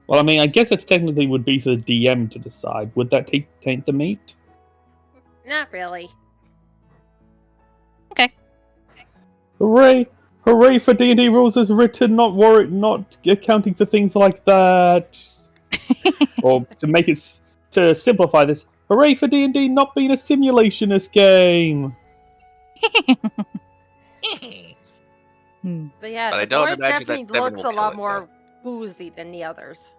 Well, I mean, I guess that's technically would be for the DM to decide. Would that taint the meat? Not really. Okay. Hooray! Hooray for D&D rules as written, not accounting for things like that. Or to simplify this, hooray for D&D not being a simulationist game. But yeah, But I the don't board imagine that definitely Devin looks will a kill lot it, more boozy than the others.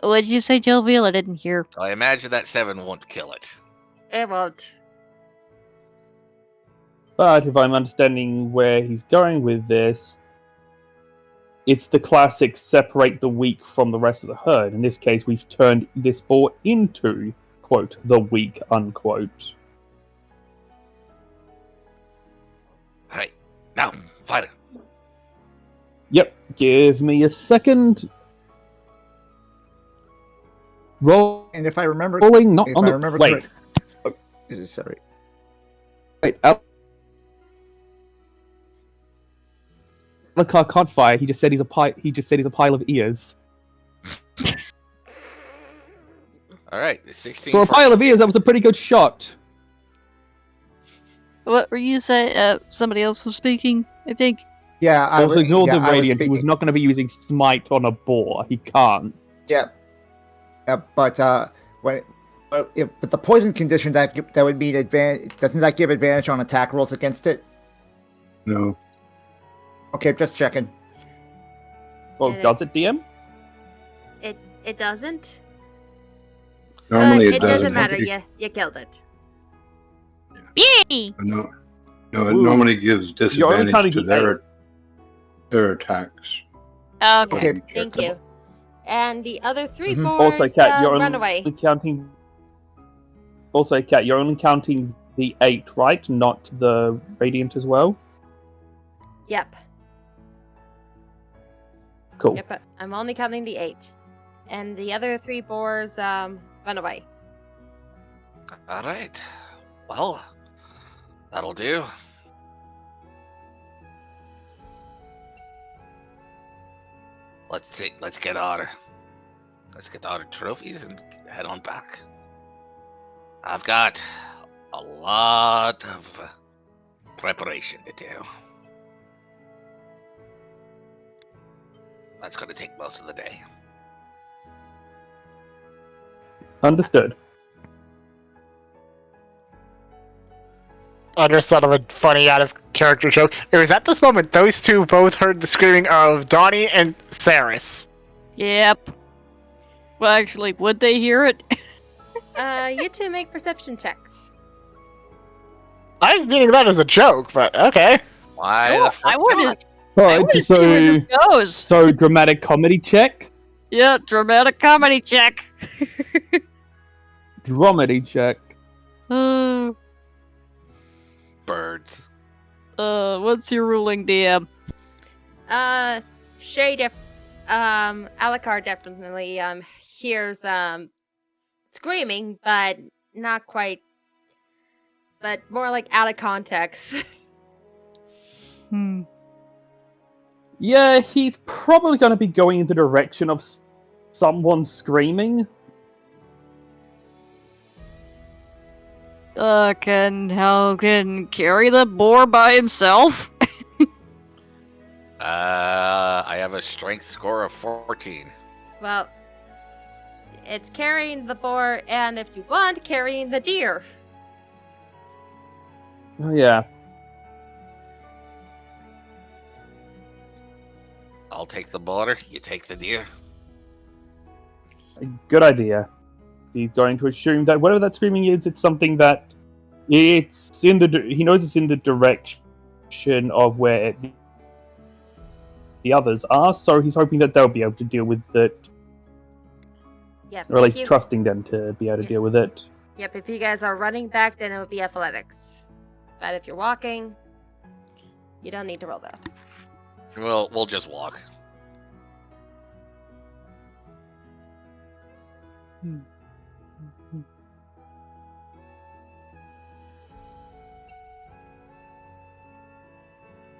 What did you say, Jovial? I didn't hear. I imagine that 7 won't kill it. It won't. But if I'm understanding where he's going with this, it's the classic separate the weak from the rest of the herd. In this case, we've turned this boar into, quote, the weak, unquote. Alright, now, fighter. Yep, give me a second. Rolling, And if I remember, not if on I the... remember Wait, correct, sorry. wait, Alucard can't fire. He just said he's a pile of ears. Alright, 16 For a pile of ears, that was a pretty good shot. What were you saying? Somebody else was speaking, I think. Yeah, I was. Ignore the I was radiant. He was speaking. not going to be using smite on a boar. He can't. Yeah, but the poison condition that would be an advantage. Doesn't that give advantage on attack rolls against it? No. Okay, just checking. Well, does it, DM? It doesn't. Normally it it doesn't doesn't. matter. You killed it. Yay! No, it Ooh. normally gives You're only counting disadvantage to the their attacks. Okay. Okay. Thank you. And the other 3 Mhm. boars Also, Cat, you're run only away. counting. Also, Cat, you're only counting the 8, right? Not the radiant as well. Yep. Cool. Yep. I'm only counting the 8, and the other 3 boars run away. Alright. Well, that'll do. Let's get our trophies and head on back. I've got a lot of preparation to do. That's going to take most of the day. Understood. I just thought of a funny out of character joke. It was at this moment those two both heard the screaming of Donnie and Saris. Yep. Well, actually, would they hear it? You 2 make perception checks. I'm meaning that as a joke, but okay. Why Oh, the fuck I wanted- not? I Alright, want to see where this goes. so dramatic comedy check. Yeah, dramatic comedy check. Dramedy check. Birds. What's your ruling, DM? Alucard definitely hears screaming, but not quite, but more like out of context. Yeah, he's probably going to be going in the direction of someone screaming. Can carry the boar by himself? I have a strength score of 14. Well, it's carrying the boar, and if you want, carrying the deer. Oh, yeah. I'll take the boar, you take the deer. Good idea. He's going to assume that whatever that screaming is, it's something that it's in the. He knows it's in the direction of where the others are, so he's hoping that they'll be able to deal with it, Yep. or at least trusting them to be able to deal with it. Yep. If you guys are running back, then it would be athletics. But if you're walking, you don't need to roll that. We'll just walk.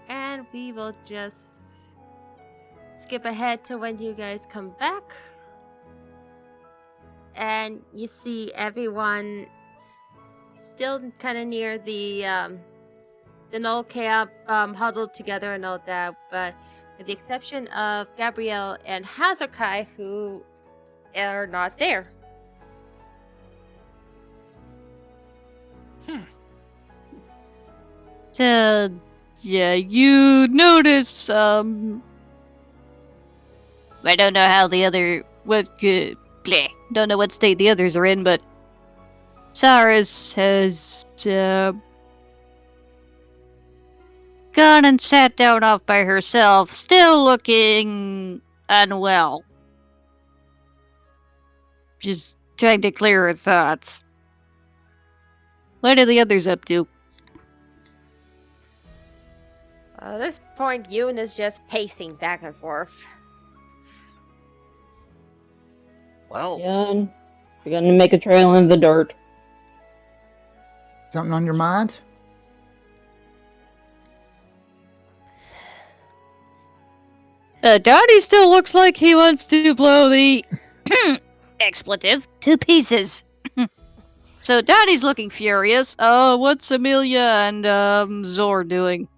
And we will just skip ahead to when you guys come back. And you see everyone still kind of near the Gnoll camp, huddled together and all that, but with the exception of Gabrielle and Hazukai, who are not there. So, yeah, you notice, I don't know how the other, don't know what state the others are in, but Cyrus has, gone and sat down off by herself, still looking unwell. Just trying to clear her thoughts. What are the others up to? At this point, Yoon is just pacing back and forth. Well, Yeah, we're gonna make a trail in the dirt. Something on your mind? Donnie still looks like he wants to blow the expletive to pieces. So Donnie's looking furious. What's Amelia and Zor doing?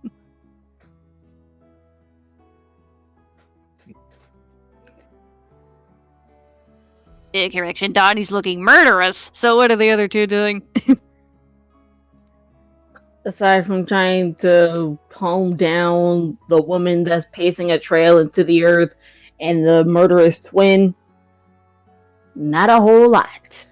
Correction, Donnie's looking murderous. So what are the other two doing? Aside from trying to calm down the woman that's pacing a trail into the earth and the murderous twin, not a whole lot.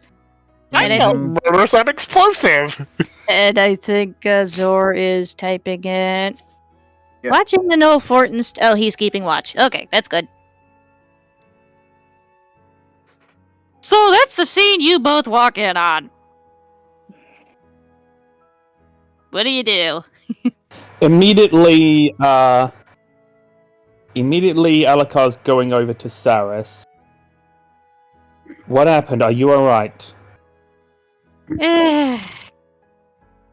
And I, Murderous and explosive. and I think Zor is typing in. Yeah. Watching the no fort and oh, he's keeping watch. Okay, that's good. So that's the scene you both walk in on. What do you do? Immediately, Alakar's going over to Saris. What happened? Are you alright?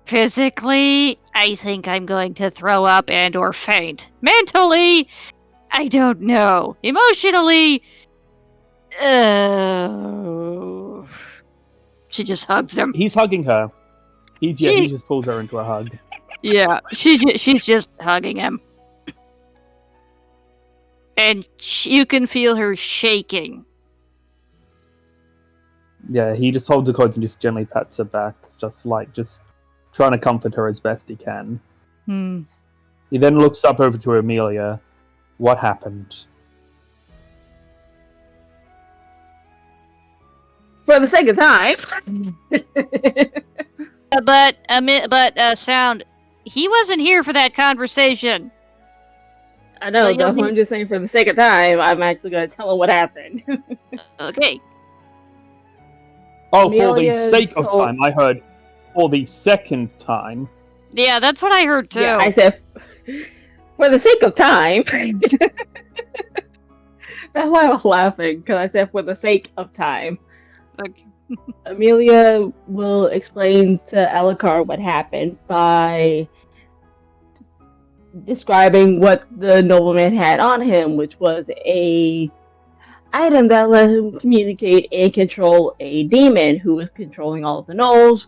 Physically, I think I'm going to throw up and or faint. Mentally, I don't know. Emotionally, she just hugs him. He's hugging her. He just pulls her into a hug. Yeah, she's just hugging him. And you can feel her shaking. Yeah, he just holds her close and just gently pats her back, just trying to comfort her as best he can. He then looks up over to Amelia. What happened? For the sake of time. But Sound, he wasn't here for that conversation. I know, So that's why I'm just saying for the sake of time, I'm actually going to tell him what happened. Okay. Oh, for the Amelia sake of told- time, I heard for the second time. Yeah, that's what I heard too. Yeah, I said, for the sake of time. That's why I was laughing, because I said for the sake of time. Okay. Amelia will explain to Alucard what happened by describing what the nobleman had on him, which was a item that let him communicate and control a demon who was controlling all of the Gnolls,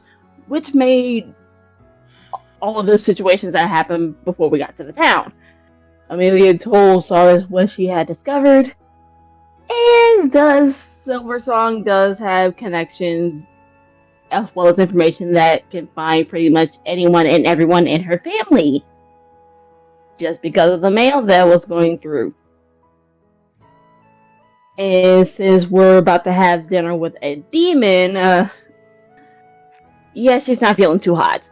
which made all of the situations that happened before we got to the town. Amelia told Cyrus what she had discovered, and thus Silversong does have connections as well as information that can find pretty much anyone and everyone in her family, just because of the mail that was going through. And since we're about to have dinner with a demon, yeah, she's not feeling too hot.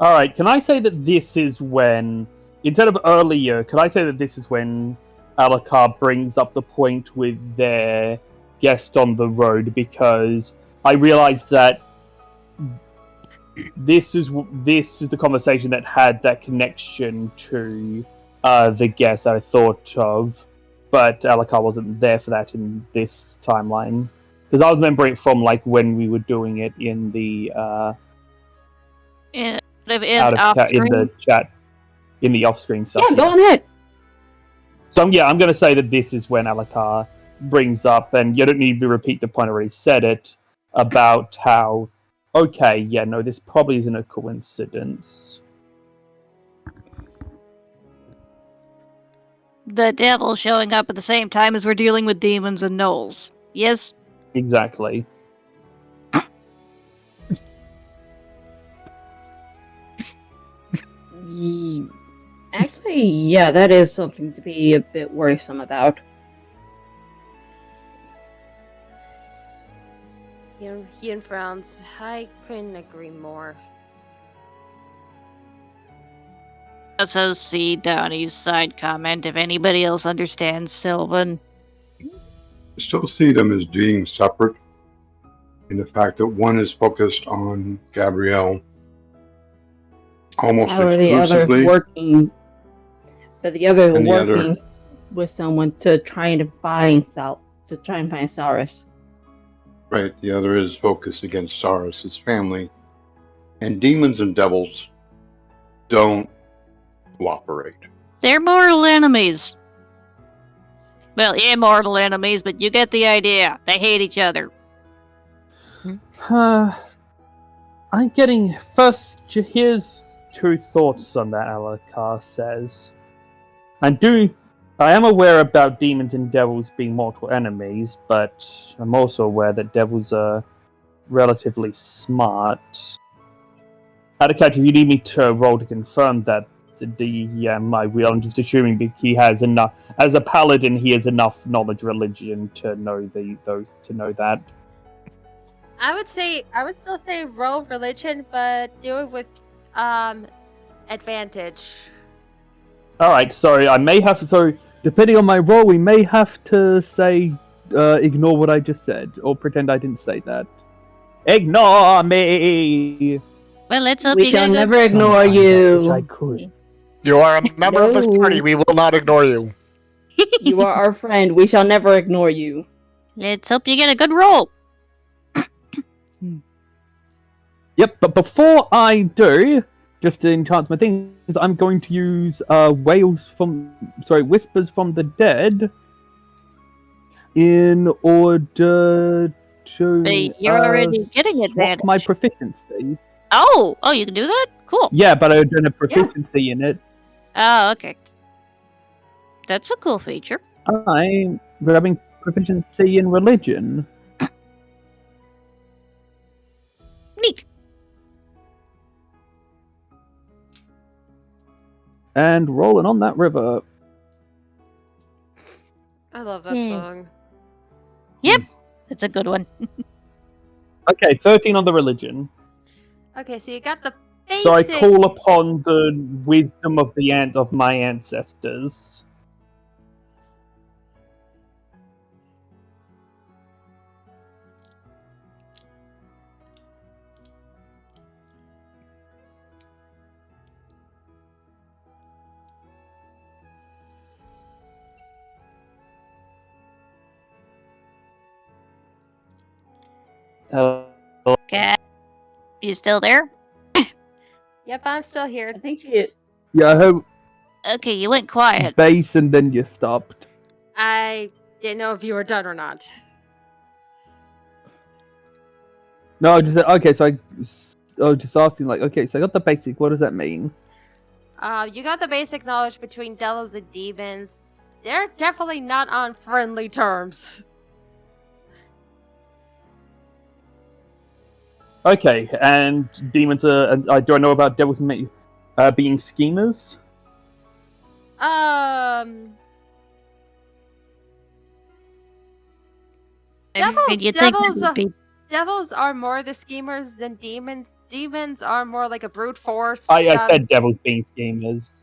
All right. Can I say that this is when, instead of earlier, can I say that this is when Alucard brings up the point with their guest on the road? Because I realized that this is the conversation that had that connection to the guest that I thought of, but Alucard wasn't there for that in this timeline. Because I was remembering it from like when we were doing it in the In in the chat, in the off-screen stuff. Yeah, go on ahead. So I'm going to say that this is when Alucard brings up, and you don't need to repeat the point. I already said it about how. Okay, yeah, no, this probably isn't a coincidence. The devil showing up at the same time as we're dealing with demons and gnolls. Yes? Exactly. Actually, yeah, that is something to be a bit worrisome about. Ian frowns. I couldn't agree more. Also see Donnie's side comment if anybody else understands Sylvan. I still see them as being separate in the fact that one is focused on Gabrielle almost Or the other exclusively. working, but the other And the working other- with someone to try to find Saurus. Right, the other is focused against Saurus' family. And demons and devils don't cooperate. They're mortal enemies. Well, immortal enemies, but you get the idea. They hate each other. I'm getting first. Here's two thoughts on that. Alucard says, I am aware about demons and devils being mortal enemies, but I'm also aware that devils are relatively smart. Alucard, if you need me to roll to confirm that, I will. I'm just assuming he has enough. As a paladin, he has enough knowledge of religion to know that. I would still say roll religion, but do it with advantage. Alright, sorry, depending on my role, we may have to say, ignore what I just said, or pretend I didn't say that. Ignore me! Well, let's hope We you get shall a good... never ignore Sometimes I wish I you. could. You are a member of this No. party. We will not ignore you. You are our friend. We shall never ignore you. Let's hope you get a good roll. Yep, but before I do, just to enchant my things, I'm going to use Whispers from the Dead in order to But you're already getting swap advantage. my proficiency. Oh, you can do that? Cool. Yeah, but I don't have proficiency in it. Oh, okay. That's a cool feature. I'm grabbing proficiency in religion. Neat. And rolling on that river. I love that Yeah. song. Yep. That's a good one. Okay, 13 on the religion. Okay, so you got the basic. So I call upon the wisdom of my ancestors. Okay. You still there? Yep, I'm still here. I think you. Yeah, I hope Okay, you went quiet. base and then you stopped. I didn't know if you were done or not. No, I just said, okay, so I was just asking, like, okay, so I got the basic, what does that mean? You got the basic knowledge between devils and demons. They're definitely not on friendly terms. Okay, and demons are. Do I know about devils being schemers? I Devil- mean, you'd think that devils, would be... Devils are more the schemers than demons. demons are more like a brute force. I said devils being schemers.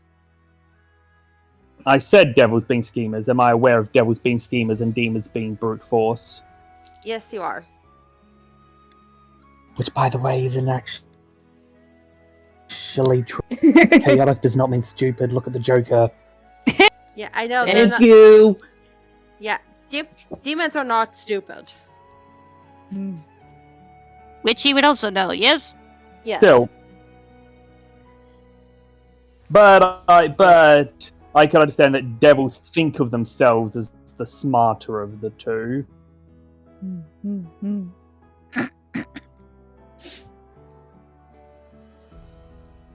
I said devils being schemers. Am I aware of devils being schemers and demons being brute force? Yes, you are. Which, by the way, isn't actually true. Chaotic does not mean stupid. Look at the Joker. Yeah, I know. They're Thank not. you. Yeah, demons are not stupid. Which he would also know, yes? Yes. Still. But I can understand that devils think of themselves as the smarter of the two.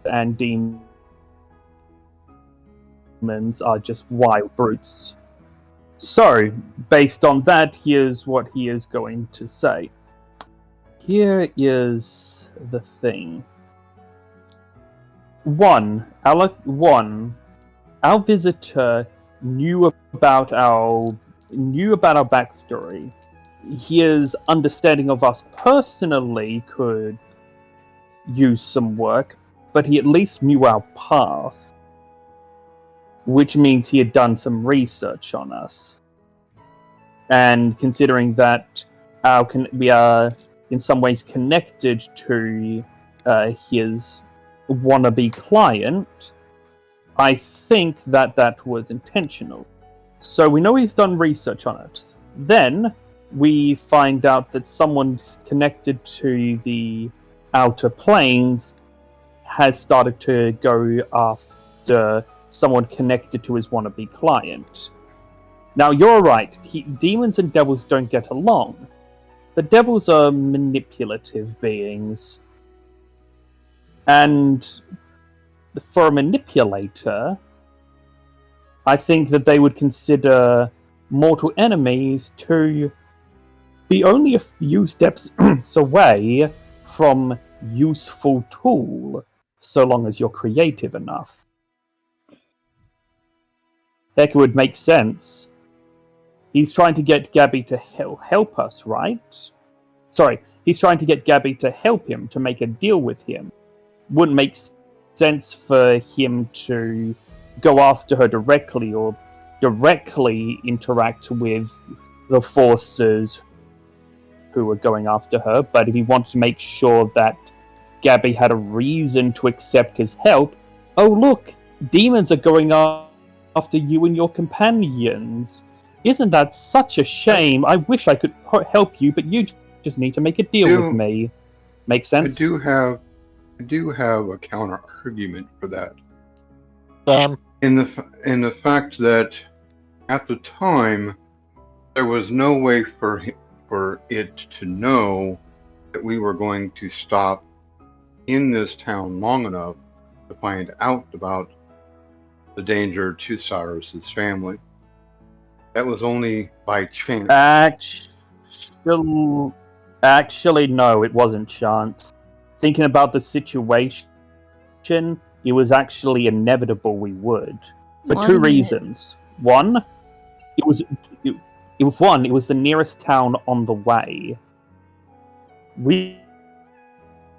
And demons are just wild brutes. So, based on that, here's what he is going to say. Here is the thing. One, our visitor knew about our backstory. His understanding of us personally could use some work, but he at least knew our past, which means he had done some research on us. And considering that we are in some ways connected to his wannabe client, I think that was intentional. So we know he's done research on it. Then we find out that someone connected to the outer planes has started to go after someone connected to his wannabe client. Now, you're right. Demons and devils don't get along. The devils are manipulative beings. And for a manipulator, I think that they would consider mortal enemies to be only a few steps away from useful tool, so long as you're creative enough. Heck, it would make sense. He's trying to get Gabby to help us, right? Sorry, he's trying to get Gabby to help him, to make a deal with him. Wouldn't make sense for him to go after her directly or directly interact with the forces who were going after her, but if he wanted to make sure that Gabby had a reason to accept his help, oh look, demons are going after you and your companions. Isn't that such a shame? I wish I could help you, but you just need to make a deal with me. Make sense? I do have a counter argument for that. Damn. In the fact that at the time there was no way for it to know that we were going to stop in this town long enough to find out about the danger to Cyrus's family. That was only by chance. Actually, no, it wasn't chance. Thinking about the situation, it was actually inevitable we would. For two reasons. One, it was the nearest town on the way. We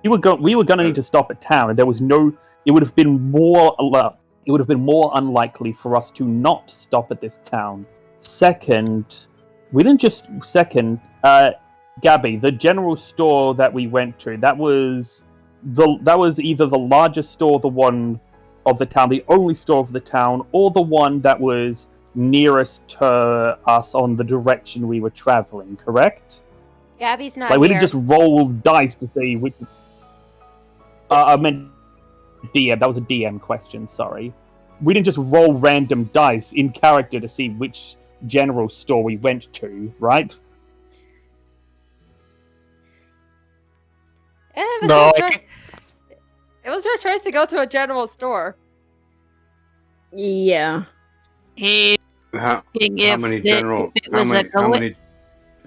were going to need to stop at town, and there was no. It would have been more unlikely for us to not stop at this town. Second, Gabby, the general store that we went to, that was either the largest store, the one of the town, the only store of the town, or the one that was nearest to us on the direction we were traveling, correct? Gabby's not Like, we here. didn't just roll dice to see which... I meant DM, that was a DM question, sorry. We didn't just roll random dice in character to see which general store we went to, right? It No, was your choice to go to a general store. Yeah. He How many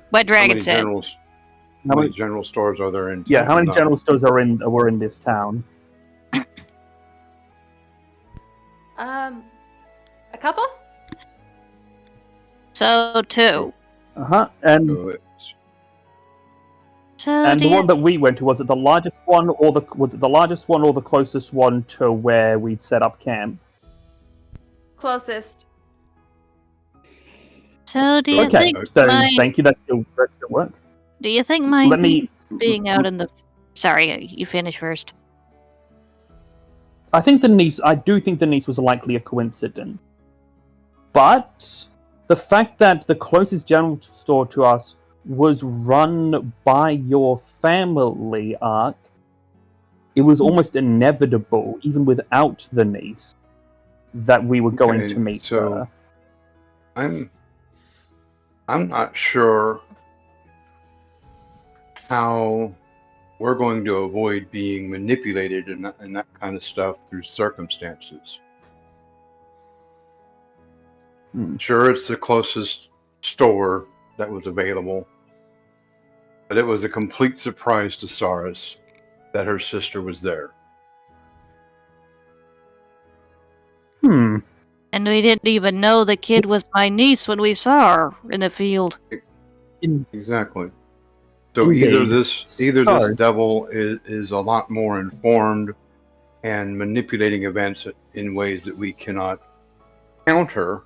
what Dragon said. How many general stores are there in town? Yeah, how many general stores were in this town? A couple? So 2. And So So And do the you, one that we went to, was it the largest one, or the closest one to where we'd set up camp? Closest. so do you Okay, think so my thank you. That still works. do you think my Let me. niece being out in the sorry, you finish first. I do think the niece was likely a coincidence. But the fact that the closest general store to us was run by your family, Ark, it was almost inevitable, even without the niece, that we were going Okay, to meet so- her. I'm not sure how we're going to avoid being manipulated and that kind of stuff through circumstances. Sure, it's the closest store that was available, but it was a complete surprise to Saris that her sister was there. Hmm. And we didn't even know the kid was my niece when we saw her in the field. Exactly. So Indeed. either So- this devil is a lot more informed and manipulating events in ways that we cannot counter,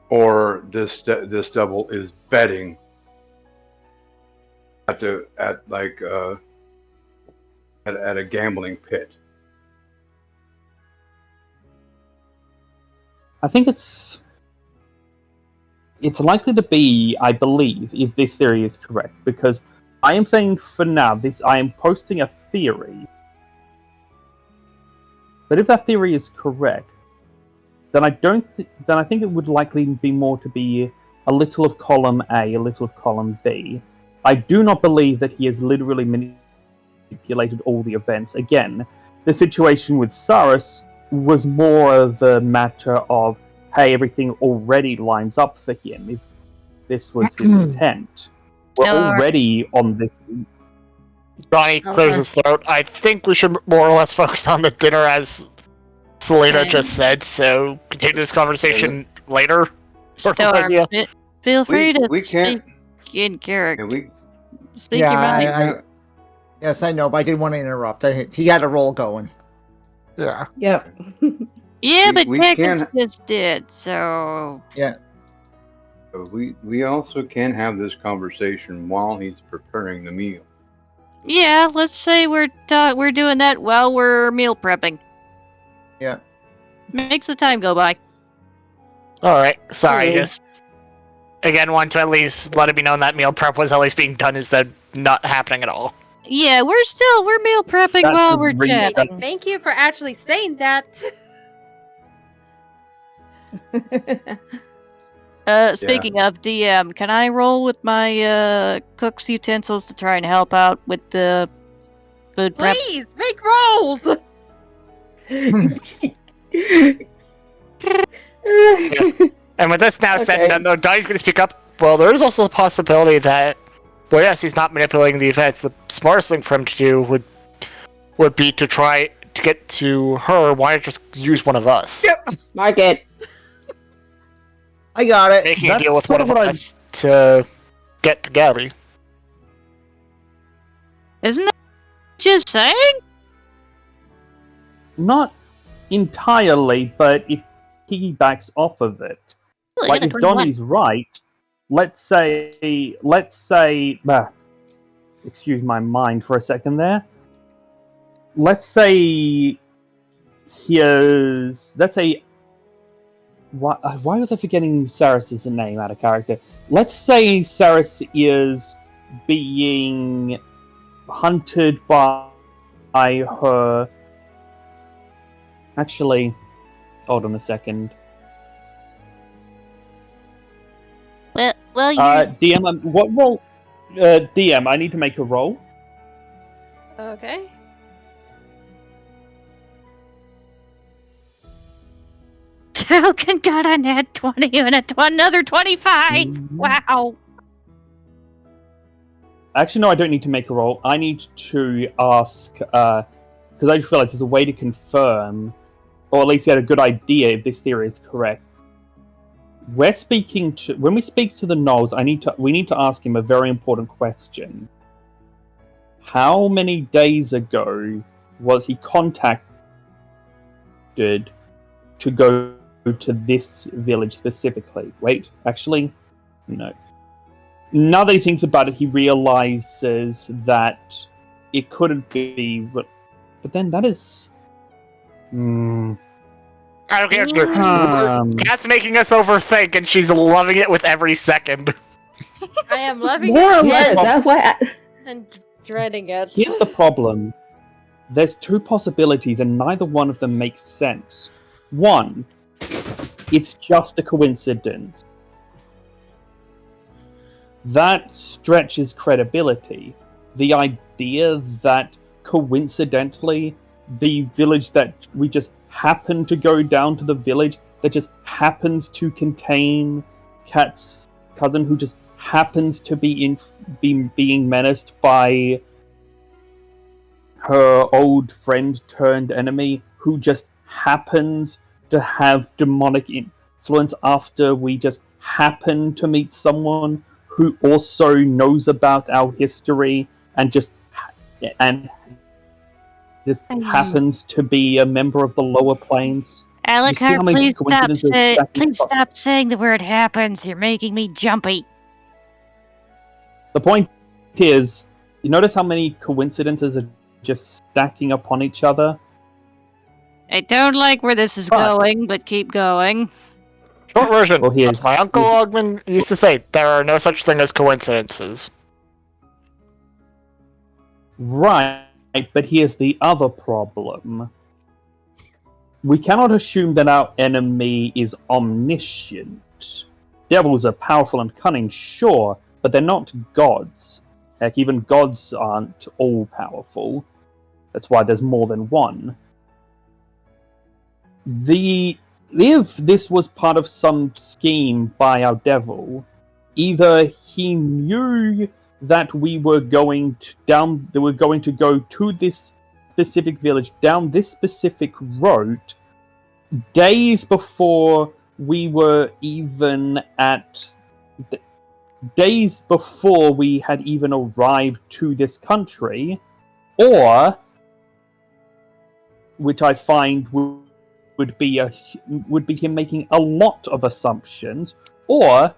or this devil is betting at a gambling pit. I think it's likely to be, I believe, if this theory is correct, because I am saying for now, I am posting a theory. But if that theory is correct, then I think it would likely be more to be a little of column A, a little of column B. I do not believe that he has literally manipulated all the events. Again, the situation with Saris was more of a matter of, hey, everything already lines up for him. If this was his intent, we're already on this. Johnny clears his throat. I think we should more or less focus on the dinner, as Selena just said. So continue this conversation later. Storm, feel free to we can't. speak in character. And we Speak your mind. Yes, I know, but I didn't want to interrupt. He had a roll going. Yeah. Yep. Yeah, but we Pegasus can- just did, so... we also can have this conversation while he's preparing the meal. Yeah, let's say we're doing that while we're meal prepping. Yeah. Makes the time go by. Alright, sorry, True. just... Again, want to at least let it be known that meal prep was at least being done instead of not happening at all. Yeah, we're meal prepping That's while we're really- chatting. Thank you for actually saying that. Speaking of DM, can I roll with my cook's utensils to try and help out with the food prep? Please make rolls. And with this now said Okay. and done, though, Donnie's going to speak up. Well, there is also the possibility that, well, yes, he's not manipulating the events. The smartest thing for him to do would be to try to get to her. Why not just use one of us? Yep. Mark it. I got it. Making a That's deal with one sort of of what us to get to Gabby. Isn't that just saying? Not entirely, but if he backs off of it. Well, Like, yeah, if 21. Donnie's right, let's say, excuse my mind for a second there. Let's say why was I forgetting Saris's name out of character? Let's say Saris is being hunted by her. Actually, hold on a second. Well, you DM, what role? DM, I need to make a roll. Okay. Token got a net 20 and another 25. Wow. Actually, no, I don't need to make a roll. I need to ask, because I just realized there's a way to confirm, or at least get a good idea if this theory is correct. when we speak to the Gnolls, we need to ask him a very important question. How many days ago was he contacted to go to this village specifically? Wait, actually, no. Now that he thinks about it, he realizes that it couldn't be. But then that is. Okay, Um, Cat's making us overthink, and she's loving it with every second. I am loving More or it less. That's why. and dreading it. Here's the problem. There's two possibilities, and neither one of them makes sense. One, it's just a coincidence. That stretches credibility. The idea that coincidentally, the village that we just happen to go down to the village that just happens to contain Kat's cousin, who just happens to be being menaced by her old friend turned enemy, who just happens to have demonic influence after we just happen to meet someone who also knows about our history and just happens to be a member of the lower planes. You see how Alucard, many please coincidences stacking up? stop saying the word happens. You're making me jumpy. The point is, you notice how many coincidences are just stacking upon each other? I don't like where this is going, but keep going. Short version. Well, here's- My uncle Ogman used to say, there are no such thing as coincidences. Right, but here's the other problem. We cannot assume that our enemy is omniscient. Devils are powerful and cunning, sure, but they're not gods. Heck, even gods aren't all-powerful. That's why there's more than one. If this was part of some scheme by our devil, either he knew that we were going to go to this specific village down this specific road days before we were even days before we had even arrived to this country, or, which I find would be him making a lot of assumptions, or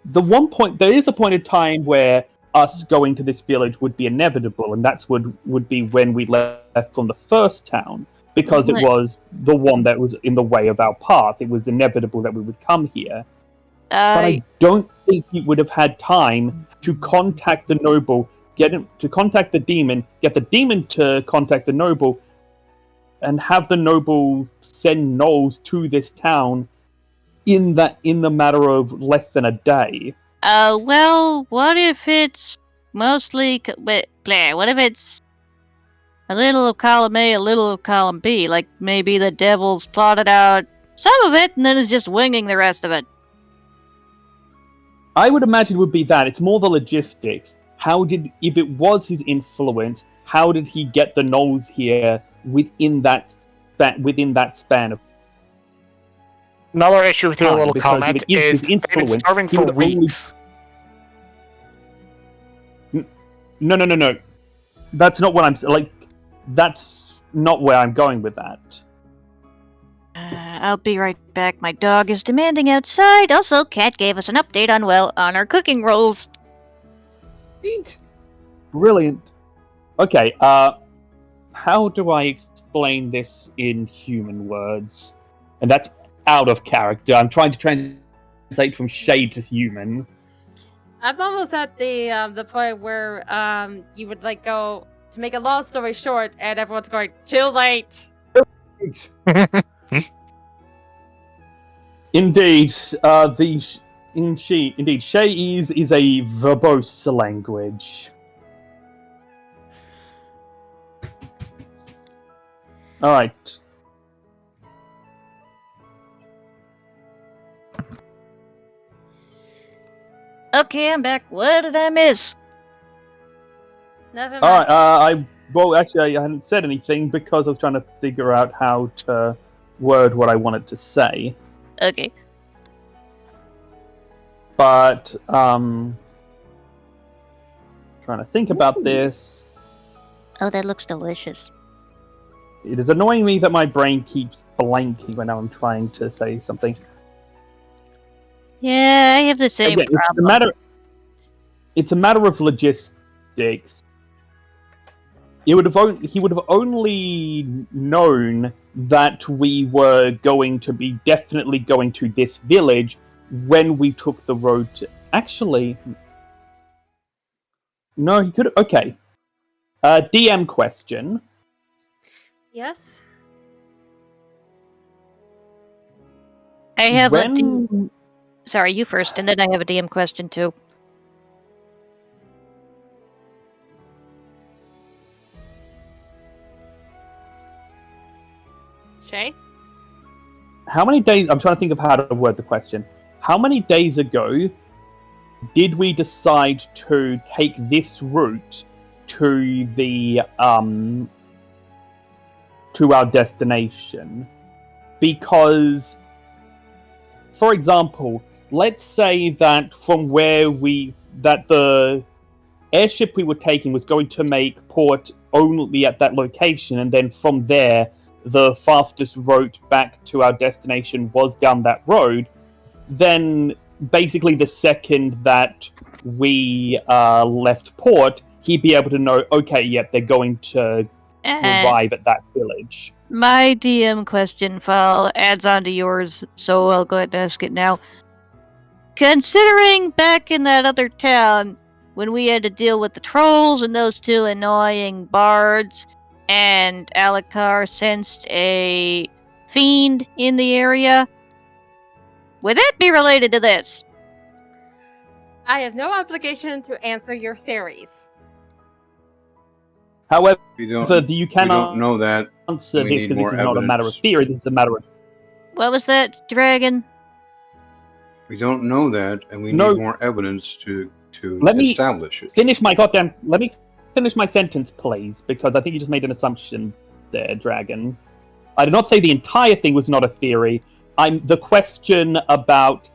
there is a point in time where us going to this village would be inevitable, and that's would be when we left from the first town, because it was the one that was in the way of our path. It was inevitable that we would come here. But I don't think he would have had time to contact the noble, contact the demon, get the demon to contact the noble, and have the noble send Gnolls to this town in the matter of less than a day. Well, what if it's mostly... what if it's a little of column A, a little of column B? Like, maybe the devil's plotted out some of it, and then is just winging the rest of it. I would imagine it would be that. It's more the logistics. If it was his influence, how did he get the Gnolls here within that span of... Another issue with your little because comment if it is is his they've been influence, starving he for would only- weeks. No. That's not what I'm... that's not where I'm going with that. I'll be right back. My dog is demanding outside. Also, Cat gave us an update on our cooking rolls. Eat. Brilliant. Okay, how do I explain this in human words? And that's out of character. I'm trying to translate from shade to human. I'm almost at the point where you would like go to make a long story short, and everyone's going too late. Eat. Indeed, indeed, Shayese is a verbose language. All right. Okay, I'm back. What did I miss? Never All mind. right. Actually, I hadn't said anything because I was trying to figure out how to word what I wanted to say. Okay. but trying to think about this. Oh, that looks delicious. It is annoying me that my brain keeps blanking when I'm trying to say something. Yeah, I have the same Again, problem. it's a matter of logistics. He would have only known that we were going to be definitely going to this village when we took the road to... Actually, no, he could... Okay. DM question. Yes. I have a When... Sorry, you first, and then I have a DM question too. Shay? How many days... I'm trying to think of how to word the question. How many days ago did we decide to take this route to the to our destination? Because, for example, let's say that from where the airship we were taking was going to make port only at that location, and then from there the fastest route back to our destination was down that road, then basically the second that we left port, he'd be able to know, okay, yep, they're going to arrive at that village. My DM question file adds on to yours, so I'll go ahead and ask it now. Considering back in that other town, when we had to deal with the trolls and those two annoying bards, and Alucard sensed a fiend in the area, would that be related to this? I have no obligation to answer your theories. However, We don't you cannot know that. answer We this need because more this is not a matter of evidence. theory, this is a matter of... What was that, dragon? We don't know that, and we No. need more evidence to Let me establish it. Let me finish my sentence, please, because I think you just made an assumption there, Dragon. I did not say the entire thing was not a theory. The question about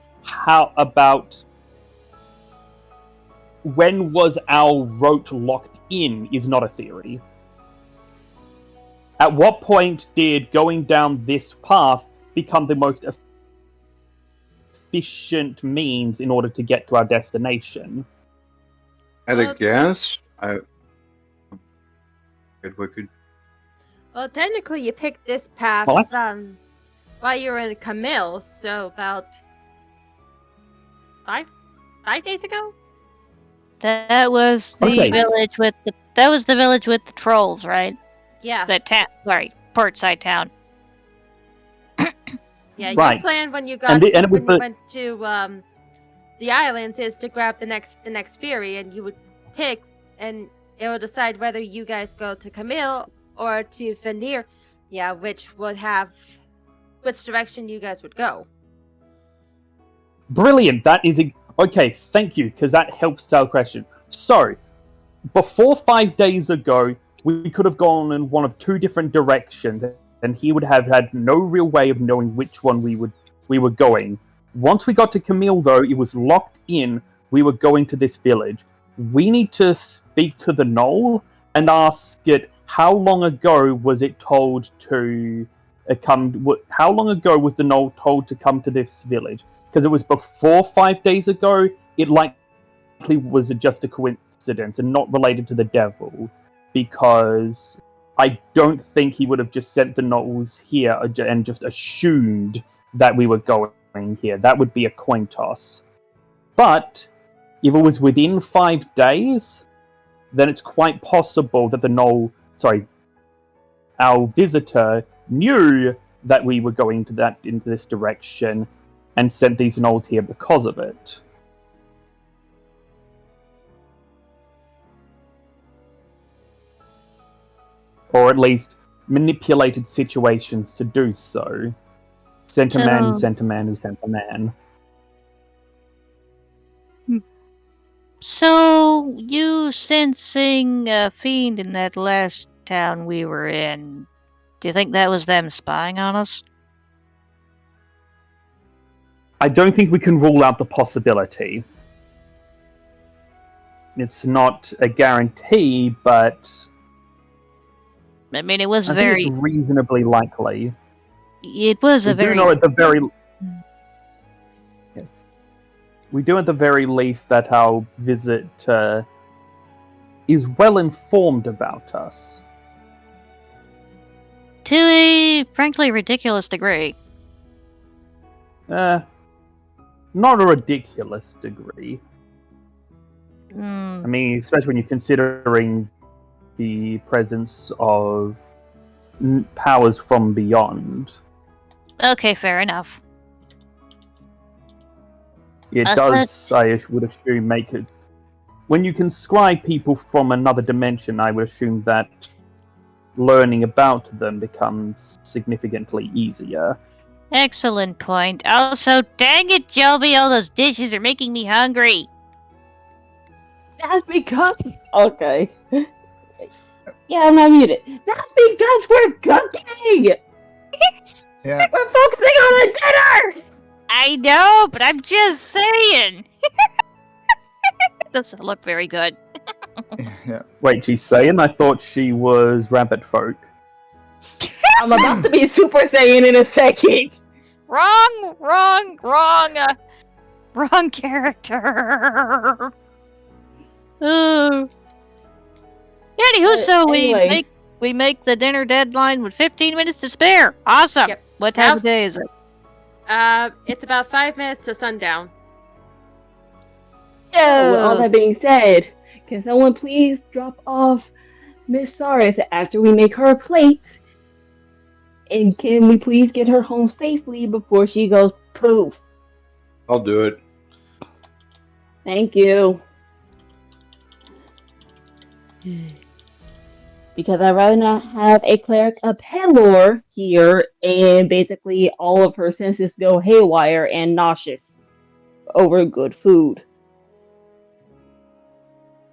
when was our route locked in is not a theory. At what point did going down this path become the most efficient means in order to get to our destination? At a guess, Well, technically, you picked this path What? while you were in Camille, so about 5 days ago. That was the Okay. village with the village with the trolls, right? Yeah. The portside town. Yeah, Right. your plan when you And it was when you went to the islands is to grab the next ferry, and you would pick, and it will decide whether you guys go to Camille or to Fenrir. Yeah, which direction you guys would go. Brilliant. That is okay. Thank you, because that helps our question. So, before 5 days ago, we could have gone in one of two different directions, and he would have had no real way of knowing which one we were going. Once we got to Camille, though, it was locked in. We were going to this village. We need to speak to the Gnoll and ask it how long ago was it told to come. How long ago was the Gnoll told to come to this village? Because it was before 5 days ago. It likely was just a coincidence and not related to the devil, because I don't think he would have just sent the Gnolls here and just assumed that we were going here. That would be a coin toss. But if it was within 5 days, then it's quite possible that our visitor knew that we were going into this direction and sent these Gnolls here because of it. Or at least manipulated situations to do so. Sent a man who sent a man who sent a man. So, you sensing a fiend in that last town we were in, do you think that was them spying on us? I don't think we can rule out the possibility. It's not a guarantee, but I mean, it was I very. think it's reasonably likely. It was We a very. do know at the very yes, we do at the very least that our visit is well informed about us. To a frankly ridiculous degree. Not a ridiculous degree. I mean, especially when you're considering the presence of powers from beyond. Okay, fair enough. It That's does, I would assume, make it... When you can scry people from another dimension, I would assume that learning about them becomes significantly easier. Excellent point. Also, dang it, Joby, all those dishes are making me hungry. That's because. Okay. Yeah, I'm not muted. That's because we're cooking! Yeah. We're focusing on the dinner! I know, but I'm just saying. It doesn't look very good. Yeah. Wait, she's saying? I thought she was rabbit folk. I'm about to be Super Saiyan in a second. Wrong character. Oh. Anywho, so anyway. we make the dinner deadline with 15 minutes to spare. Awesome. Yep. What time of day is it? It's about 5 minutes to sundown. So, with all that being said, can someone please drop off Miss Saris after we make her a plate? And can we please get her home safely before she goes poof? I'll do it. Thank you. Because I'd rather not have a cleric of Pelor here and basically all of her senses go haywire and nauseous over good food.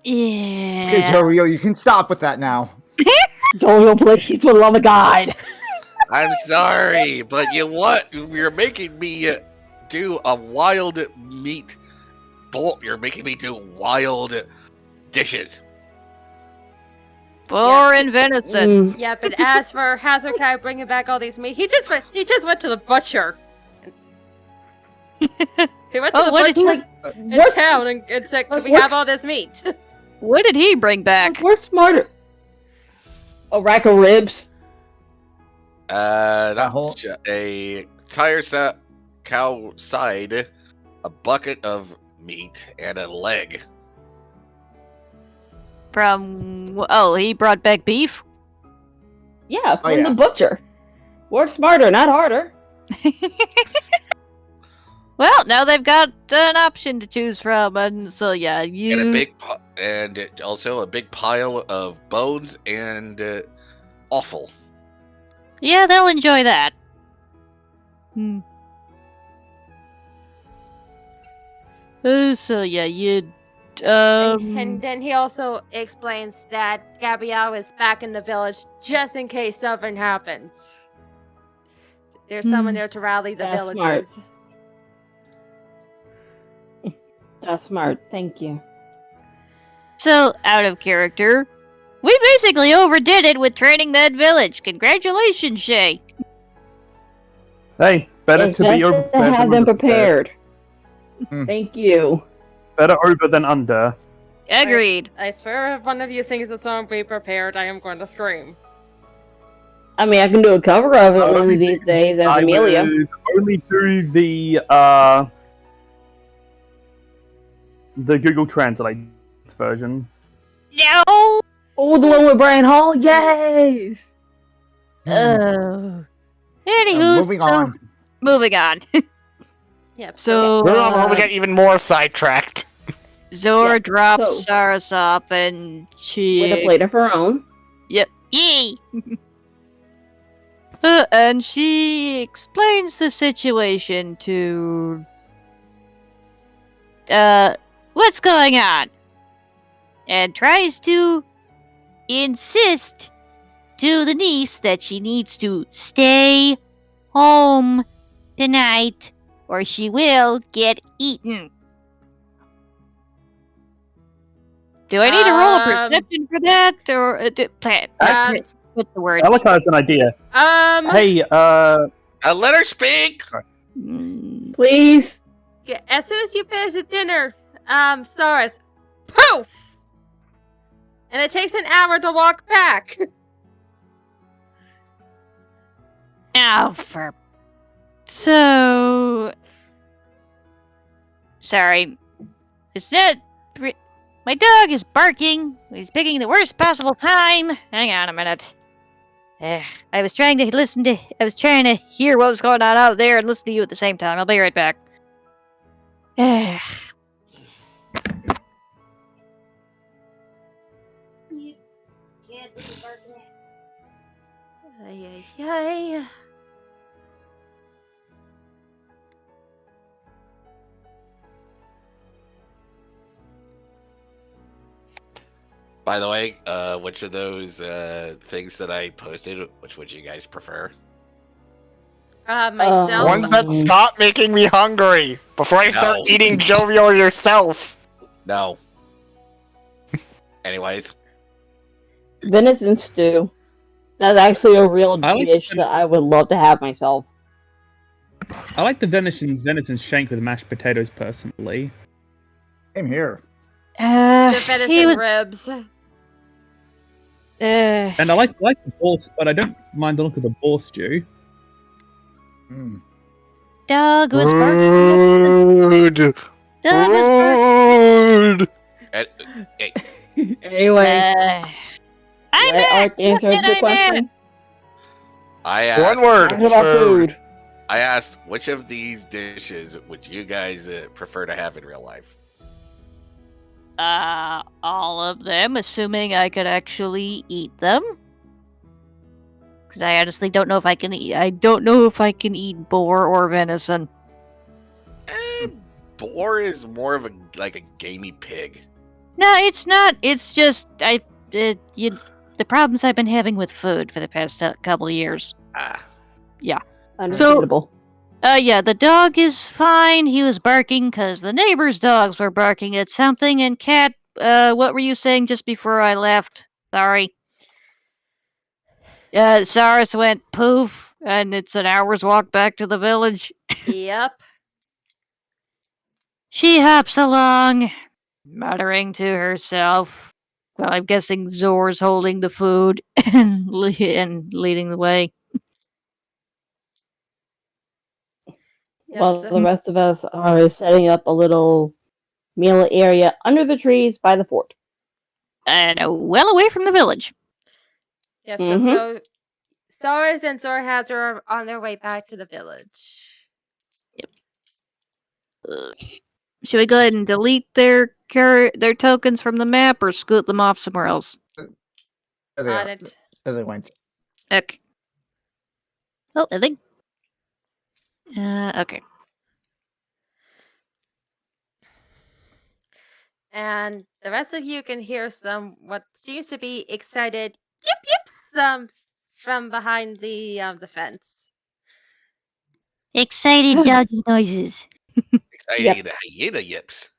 Yeah. Okay, Jorio, you can stop with that now. Jorio, please, for the love of God. I'm sorry, but you what? You're making me do a wild meat bowl. You're making me do wild dishes. Foreign venison. Yeah, but as for Hazarkai bringing back all these meat, he just went to the butcher. He went to the what did butcher Like, in town and said, "Can we have all this meat?" What did he bring back? We're smarter. A rack of ribs. A tire set, cow side, a bucket of meat, and a leg. He brought back beef? Yeah, from yeah. the butcher. Work smarter, not harder. Well, now they've got an option to choose from, and so yeah, you... And also a big pile of bones and offal. Yeah, they'll enjoy that. So yeah, you... And then he also explains that Gabrielle is back in the village just in case something happens. There's someone there to rally the That's villagers. smart. That's smart, thank you. So, out of character, we basically overdid it with training that village. Congratulations, Shay. Hey, better It's to be best over to have them prepared. Thank you. Better over than under. Agreed. I swear if one of you sings a song, be prepared, I am going to scream. I mean, I can do a cover of it one of these days as I Amelia. would only do the Google Translate version. No! Oh, the one with Brian Hall? Yes! Oh. Anywho, Moving on. Yep. So, we get even more sidetracked. Zor Yeah, drops so- Saris off and she... With a plate of her own. Yep. Yay! And she explains the situation to... what's going on? And tries to insist to the niece that she needs to stay home tonight or she will get eaten. Do I need to roll a perception for that, or what's the word? Alaka has an idea. Hey, Let her speak. Please. As soon as you finish the dinner, Saurus, poof! And it takes an hour to walk back. Oh, so sorry. It's not. My dog is barking. He's picking the worst possible time. Hang on a minute. I was trying to hear what was going on out there and listen to you at the same time. I'll be right back. Ay, ay, ay. By the way, which of those things that I posted, which would you guys prefer? Myself. Ones that stop making me hungry before I start No. eating jovial yourself. No. Anyways, Venison stew. That's actually a real I like dish the- that I would love to have myself. I like the venison shank with mashed potatoes personally. Same here. The venison he was, ribs. And I like the boar, but I don't mind the look of the boar stew. Mm. dog was barking. Food. Dog was barking. Food. hey, Anyway, I'm let back. Ark answer What did the I question. I asked. One word. Talking about food. I asked which of these dishes would you guys prefer to have in real life? All of them, assuming I could actually eat them. Because I honestly don't know if I can eat. I don't know if I can eat boar or venison. Boar is more of a gamey pig. No, it's not. It's just the problems I've been having with food for the past couple of years. Ah, Understandable. Yeah, the dog is fine. He was barking because the neighbor's dogs were barking at something. And Cat, what were you saying just before I left? Sorry. Saris went poof, and it's an hour's walk back to the village. Yep. She hops along, muttering to herself. Well, I'm guessing Zor's holding the food and leading the way. Yep. While So, the rest of us are setting up a little meal area under the trees by the fort. And well away from the village. yep. Mhm. So Saurus and Zorhaz are on their way back to the village. Should we go ahead and delete their tokens from the map or scoot them off somewhere else? There they On are. it. There they went. Okay. Oh, I think. Okay. And the rest of you can hear some what seems to be excited yip yips from behind the fence. Excited doggy noises. exciting hyena yips.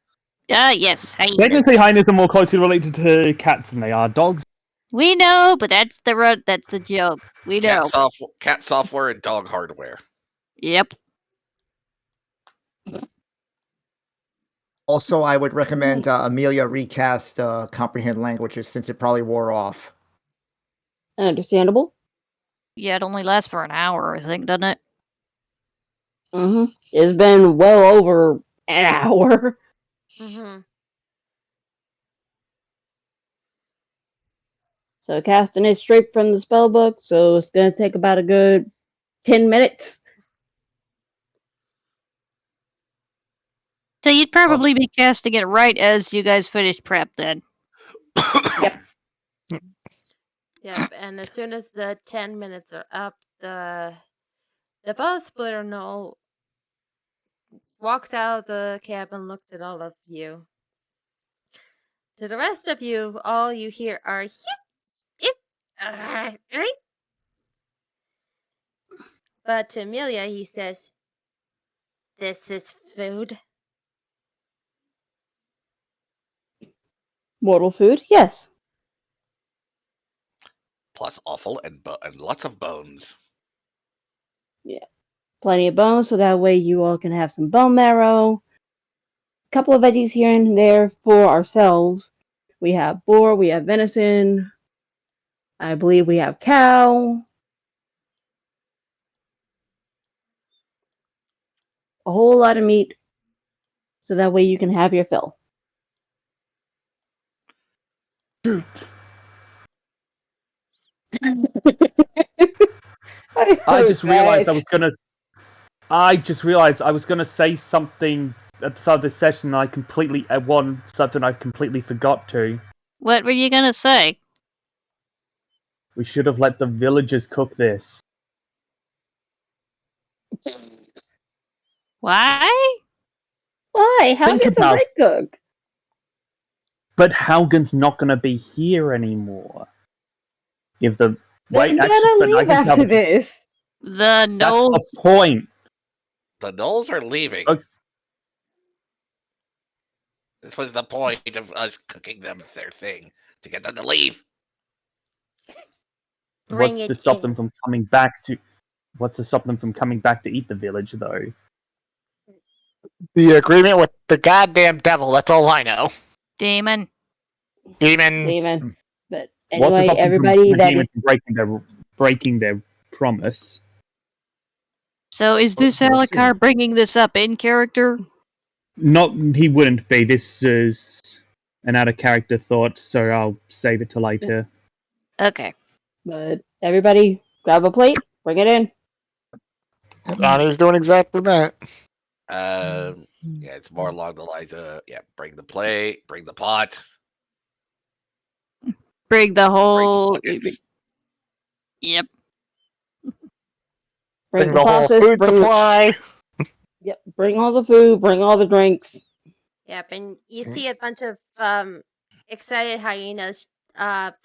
Yes. Technically, hyenas are more closely related to cats than they are dogs. We know, but that's the joke. We know. Cat software and dog hardware. Yep. Also, I would recommend Amelia recast comprehend languages since it probably wore off. Understandable. Yeah, it only lasts for an hour, I think, doesn't it? It's been well over an hour. Mm-hmm. So casting it straight from the spell book, so it's gonna take about a good 10 minutes. So you'd probably be casting it right as you guys finish prep then. Yep. And as soon as the 10 minutes are up, the boat splitter Gnoll walks out of the cabin, looks at all of you. To the rest of you, all you hear are yip, right? But to Amelia, he says, this is food? Mortal food? Yes. Plus offal and lots of bones. Plenty of bones, so that way you all can have some bone marrow. A couple of veggies here and there for ourselves. We have boar, we have venison. I believe we have cow. A whole lot of meat, so that way you can have your fill. Shoot. I just realized I just realized I was gonna say something at the start of this session. I completely something I completely forgot to. What were you gonna say? We should have let the villagers cook this. Why? Why? How Think gets a about- red cook? But Haugen's not gonna be here anymore. If the They're wait, gonna actually, but I leave can tell after this. The that's Gnolls. the point. The Gnolls are leaving. Okay. This was the point of us cooking them their thing to get them to leave. Bring What's it to stop in. them from coming back to? What's to stop them from coming back to eat the village, though? The agreement with the goddamn devil, that's all I know. Demon. Demon. Demon. But What's to anyway, stop them everybody from that demon is, from breaking their promise? So is this Well, let's see. Alucard bringing this up in character? Not, he wouldn't be. This is an out of character thought, so I'll save it to later. Okay. but everybody grab a plate, bring it in. Donnie's doing exactly that. Yeah, it's more along the lines of bring the plate, bring the pot, Bring the bring the whole. buckets. Yep. Bring Bring the the whole sauces, food supply. bring all the food, bring all the drinks. Yep, and you see a bunch of excited hyenas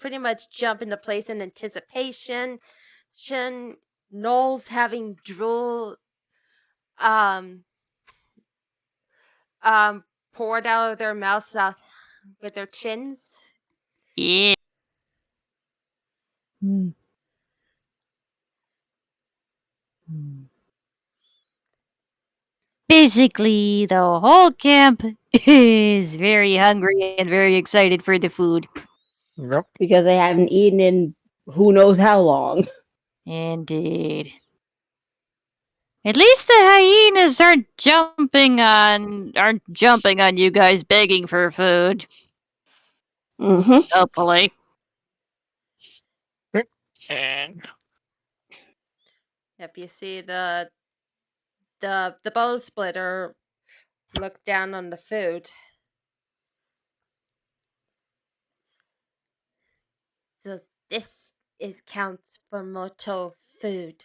pretty much jump into place in anticipation. Knowles having drool um poured out of their mouths out with their chins. Yeah. Basically, the whole camp is very hungry and very excited for the food. Yep. Because they haven't eaten in who knows how long. Indeed. At least the hyenas aren't jumping on you guys begging for food. Mm-hmm. Hopefully. And Yep, you see the bow splitter look down on the food. So this is counts for mortal food.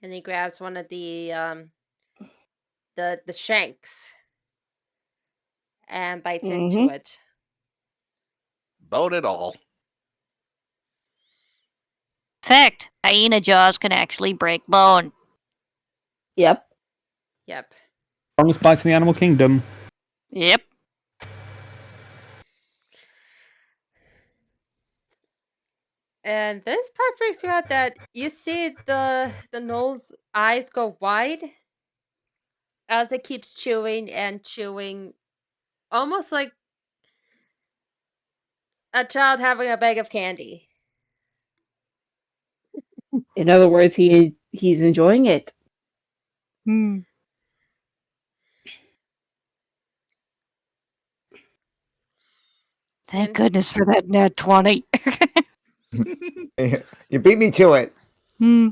And he grabs one of the shanks and bites into Mm-hmm. it. Bone and all. Fact, hyena jaws can actually break bone. Yep. Yep. Strongest bites in the animal kingdom. Yep. And this part freaks you out that you see the Gnolls' eyes go wide as it keeps chewing and chewing, almost like a child having a bag of candy. In other words, he's enjoying it. Hmm. Thank And goodness for that net 20. You beat me to it. Hmm.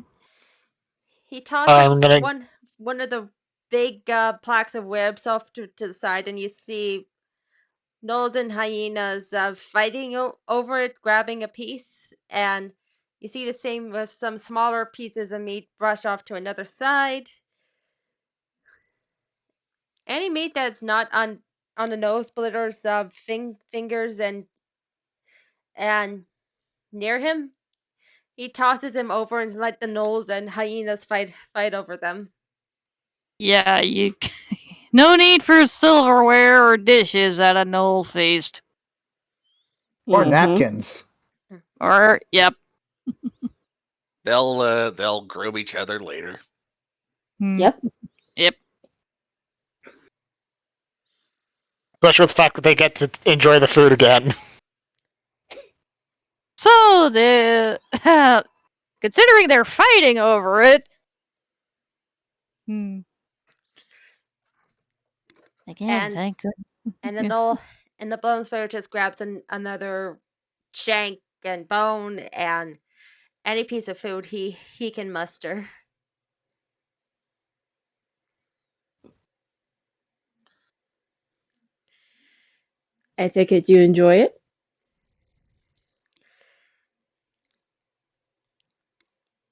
he tosses I'm gonna. one of the big plaques of webs off to the side, and you see Gnolls and hyenas fighting over it, grabbing a piece, and you see the same with some smaller pieces of meat brush off to another side. Any meat that's not on the nose splitter's fingers and near him He tosses him over and let the gnolls and hyenas fight over them. Yeah, you. No need for silverware or dishes at a gnoll feast. Or Mhm. napkins. Or, yep. They'll groom each other later. Yep. Yep. Especially with the fact that they get to enjoy the food again. So, considering they're fighting over it. Again, And- thank goodness. And the gnoll and the bone spider just grabs another shank and bone and any piece of food he can muster. I take it you enjoy it.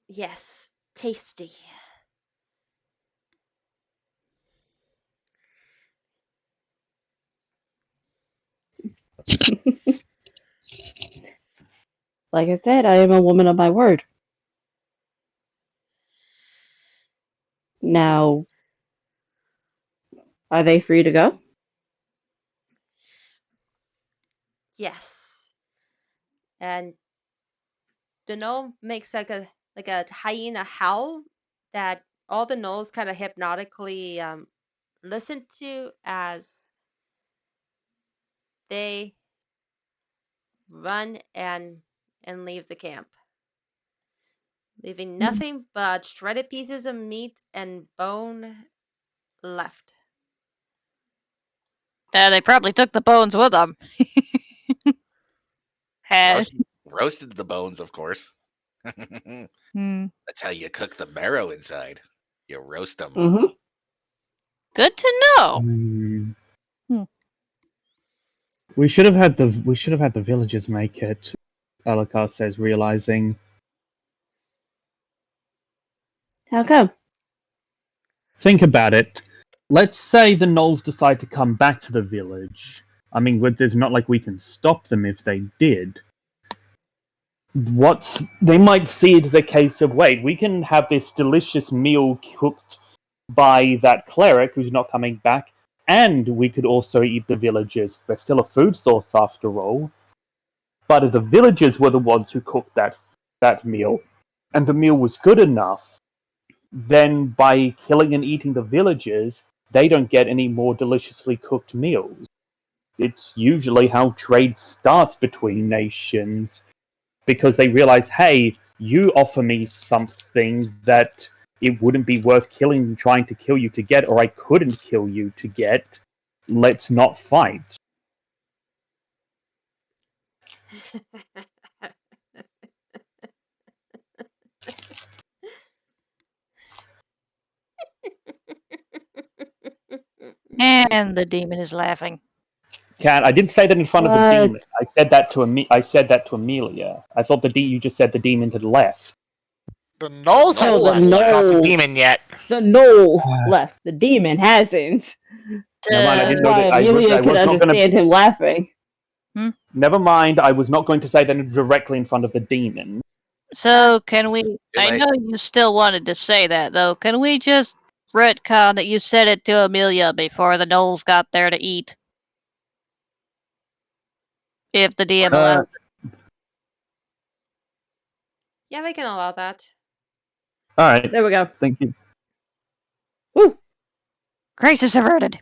Yes, tasty. Like I said, I am a woman of my word. Now, are they free to go? Yes. And the gnoll makes like a hyena howl that all the gnolls kind of hypnotically listen to as they run and leave the camp, leaving nothing but shredded pieces of meat and bone left. They probably took the bones with them. Roasted the bones, of course. That's how you cook the marrow inside. You roast them. Mm-hmm. Good to know. We should have had the villagers make it. Alucard says, realizing. How come? Think about it. Let's say the Gnolls decide to come back to the village. I mean, there's not like we can stop them if they did. They might see it as a case of, wait, we can have this delicious meal cooked by that cleric who's not coming back, and we could also eat the villagers. We're still a food source after all. But if the villagers were the ones who cooked that meal, and the meal was good enough, then by killing and eating the villagers, they don't get any more deliciously cooked meals. It's usually how trade starts between nations, because they realize, hey, you offer me something that it wouldn't be worth trying to kill you to get, or I couldn't kill you to get. Let's not fight. And the demon is laughing. Cat, I didn't say that in front of the What? demon. I said that to Amelia. I thought you just said the demon had left. The Gnolls have No, the left, not the Gnolls. demon yet. The Gnolls left. The demon hasn't. Never mind, I That's didn't know why that. Amelia I could was not going understand to. him laughing. Never mind, I was not going to say that directly in front of the demon. So, can we... I know you still wanted to say that, though. Can we just retcon that you said it to Amelia before the Gnolls got there to eat? If the DM allows it. Yeah, we can allow that. Alright, There we go. thank you. Woo! Crisis averted.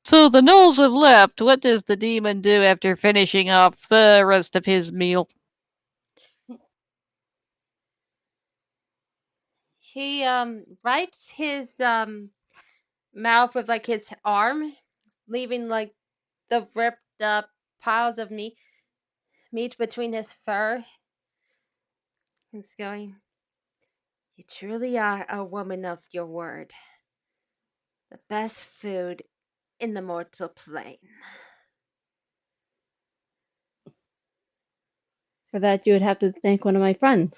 So the Gnolls have left. What does the demon do after finishing off the rest of his meal? He wipes his mouth with like his arm, leaving like the ripped up piles of meat between his fur. He's going, "You truly are a woman of your word. The best food in the mortal plane." For that, you would have to thank one of my friends,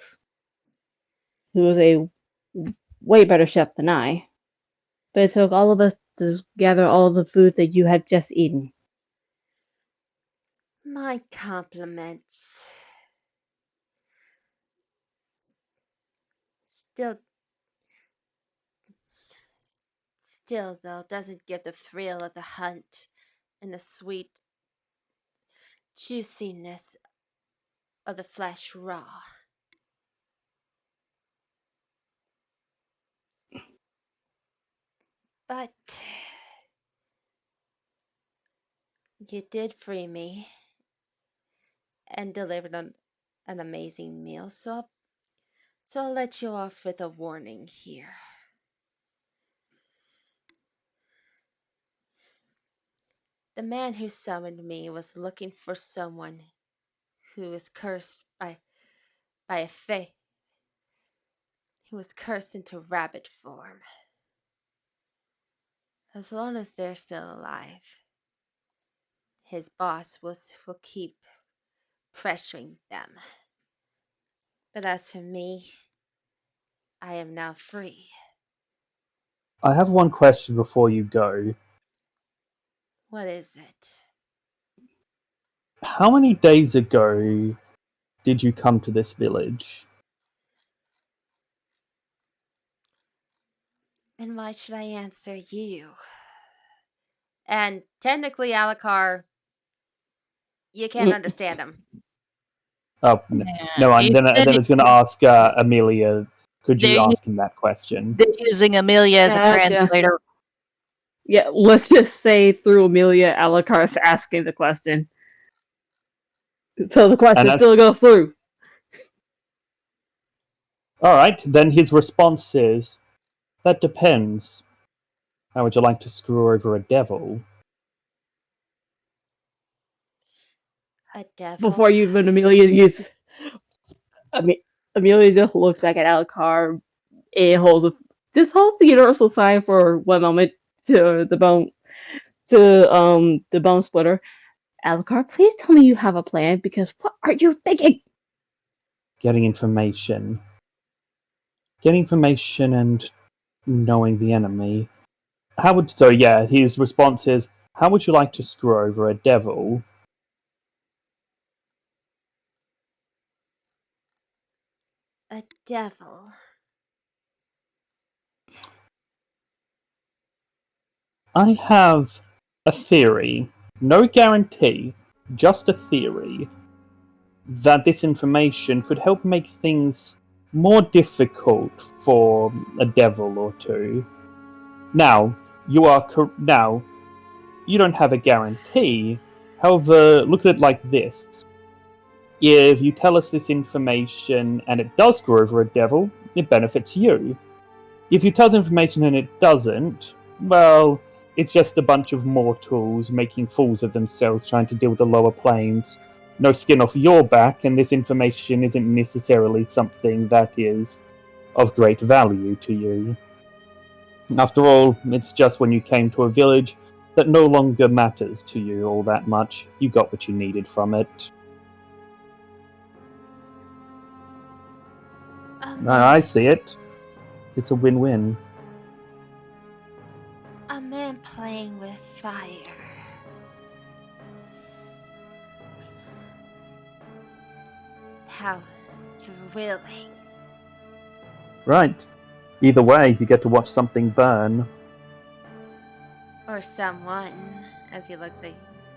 who was a way better chef than I. But it took all of us to gather all of the food that you had just eaten. My compliments. Still, still though, doesn't give the thrill of the hunt and the sweet juiciness of the flesh raw. But you did free me and delivered an amazing meal, so I'll let you off with a warning here. The man who summoned me was looking for someone who is cursed by a fae, who was cursed into rabbit form. As long as they're still alive, his boss will keep pressuring them. But as for me, I am now free. I have one question before you go. What is it? How many days ago did you come to this village? And why should I answer you? And technically, Alucard, you can't understand him. Oh, no, He then said I was going to ask Amelia, could you They- ask him that question? they're using Amelia as a Gotcha. translator. Yeah, let's just say through Amelia, Alucard's asking the question. So the question as- still goes through. Alright, then his response is, that depends. How would you like to screw over a devil? A devil? Before you even Amelia uses, Amelia just looks back at Alucard and holds the universal sign for one moment to the bone splitter. Alucard, please tell me you have a plan, because what are you thinking? Getting information. Getting information and knowing the enemy. His response is, how would you like to screw over a devil? A devil? I have a theory, no guarantee, just a theory, that this information could help make things more difficult for a devil or two. Now, now, you don't have a guarantee. However, look at it like this. If you tell us this information and it does screw over a devil, it benefits you. If you tell us information and it doesn't, well, it's just a bunch of mortals making fools of themselves trying to deal with the lower planes. No skin off your back, and this information isn't necessarily something that is of great value to you. After all, it's just when you came to a village that no longer matters to you all that much. You got what you needed from it. I see it. It's a win-win. A man playing with fire. How thrilling. Right. Either way, you get to watch something burn. Or someone, as he looks at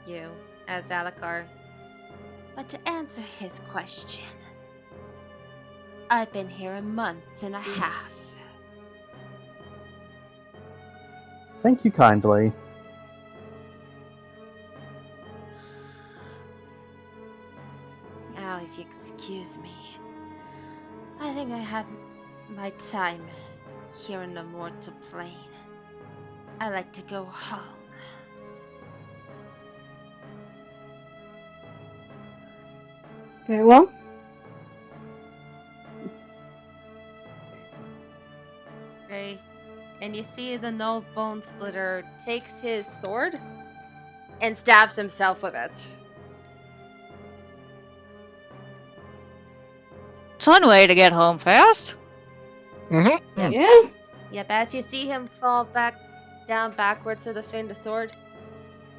you, as Alucard. But to answer his question, I've been here a month and a half. Thank you kindly. Now, if you excuse me, I think I had my time here in the mortal plane. I like to go home. Very well. Okay, and you see the Gnoll Bone Splitter takes his sword and stabs himself with it. It's one way to get home fast. Mm-hmm. Yeah. Yep, as you see him fall back down backwards to defend the sword,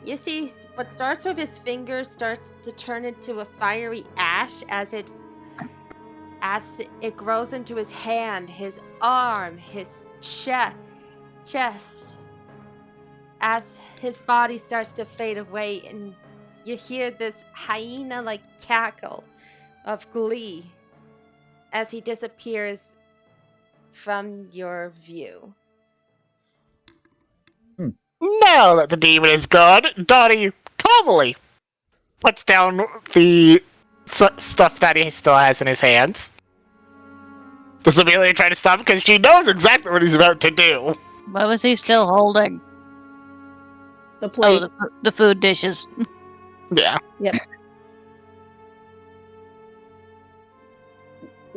You see, what starts with his fingers starts to turn into a fiery ash as it grows into his hand, his arm, his chest, as his body starts to fade away, and you hear this hyena-like cackle of glee as he disappears from your view. Now that the demon is gone, Donnie calmly puts down the stuff that he still has in his hands. Does Amelia try to stop him? Because she knows exactly what he's about to do. What was he still holding? The plate. Oh, the food dishes. Yeah. Yep.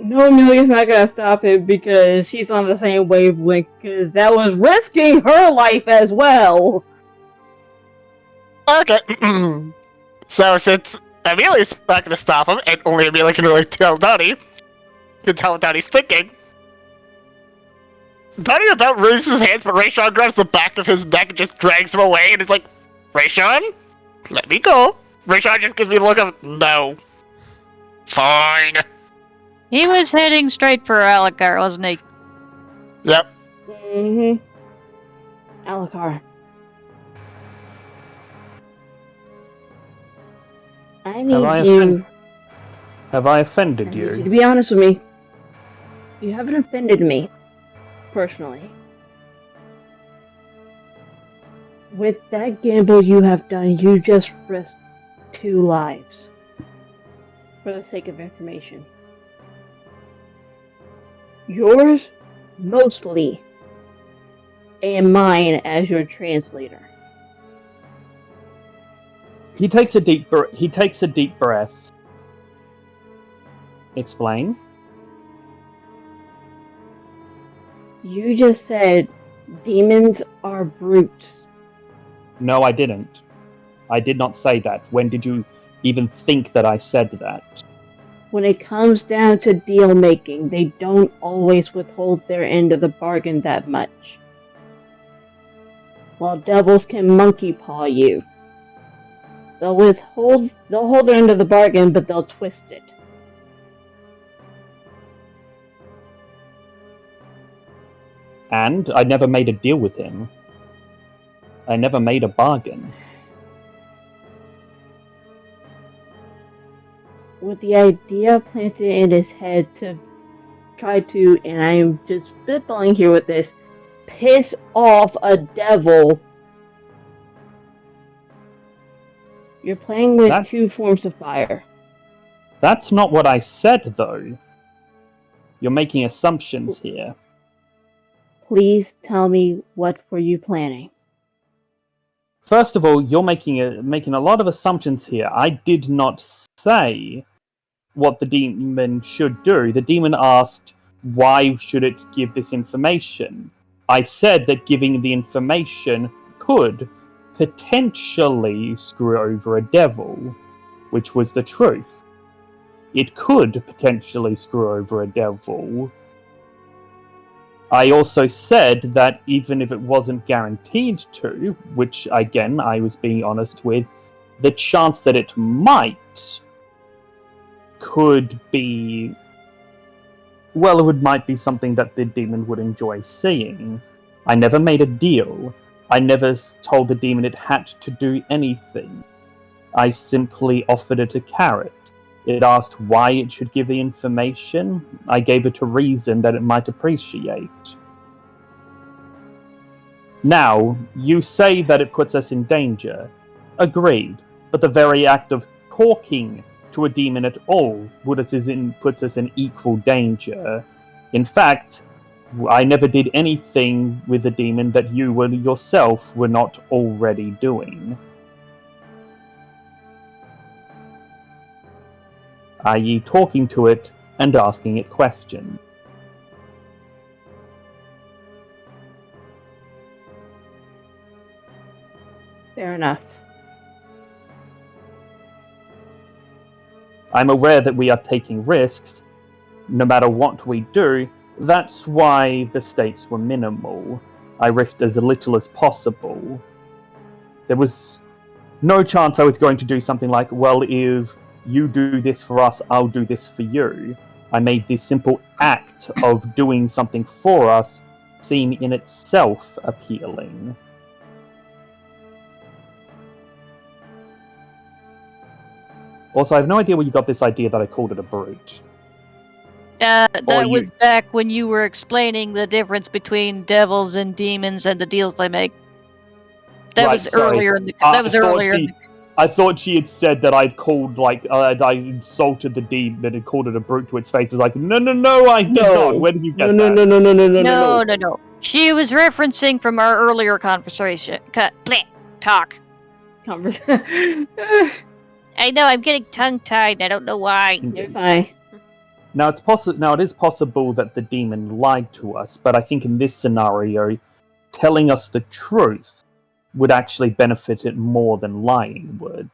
No, Amelia's not gonna stop him because he's on the same wavelength, because that was risking her life as well. Okay. So since Amelia's not going to stop him, and only Amelia can really tell Donnie, can tell what Donnie's thinking. Donnie about raises his hands, but Rayshawn grabs the back of his neck and just drags him away, and is like, Rayshawn, let me go. Rayshawn just gives me a look of, no. Fine. He was heading straight for Alucard, wasn't he? Yep. Mm-hmm. Alucard. I need Have I offended I need you to you? be honest with me. You haven't offended me, personally. With that gamble you have done, you just risked 2 lives. For the sake of information. Yours, mostly. And mine as your translator. He takes a deep breath. Explain. You just said demons are brutes. No, I didn't. I did not say that. When did you even think that I said that? When it comes down to deal making, they don't always withhold their end of the bargain that much. While devils can monkey paw you. They'll hold their end of the bargain, but they'll twist it. And I never made a deal with him. I never made a bargain. With the idea planted in his head to try to, and I'm just spitballing here with this, piss off a devil. You're playing with 2 forms of fire. That's not what I said, though. You're making assumptions here. Please tell me, what were you planning? First of all, you're making a lot of assumptions here. I did not say what the demon should do. The demon asked, why should it give this information? I said that giving the information could potentially screw over a devil, which was the truth. It could potentially screw over a devil. I also said that even if it wasn't guaranteed to, which again I was being honest with, the chance that it might could be, well, it might be something that the demon would enjoy seeing. I never made a deal. I never told the demon it had to do anything. I simply offered it a carrot. It asked why it should give the information. I gave it a reason that it might appreciate. Now, you say that it puts us in danger. Agreed, but the very act of talking to a demon at all puts us in equal danger. In fact, I never did anything with the demon that you yourself were not already doing. I.e. talking to it and asking it questions. Fair enough. I'm aware that we are taking risks, no matter what we do. That's why the stakes were minimal. I risked as little as possible. There was no chance I was going to do something like, well, if you do this for us, I'll do this for you. I made this simple act of doing something for us seem in itself appealing. Also, I have no idea where you got this idea that I called it a brute. That you- was back when you were explaining the difference between devils and demons and the deals they make. That Right, was sorry. earlier in the. I That was thought earlier. In she- I thought she had said that I'd called, like, I insulted the demon and called it a brute to its face. It's like, no, I did No. not. Where did you get No. that? No. She was referencing from our earlier conversation. Talk. Conversation. I know I'm getting tongue-tied. I don't know why. You're fine. Now it is possible that the demon lied to us, but I think in this scenario, telling us the truth would actually benefit it more than lying would.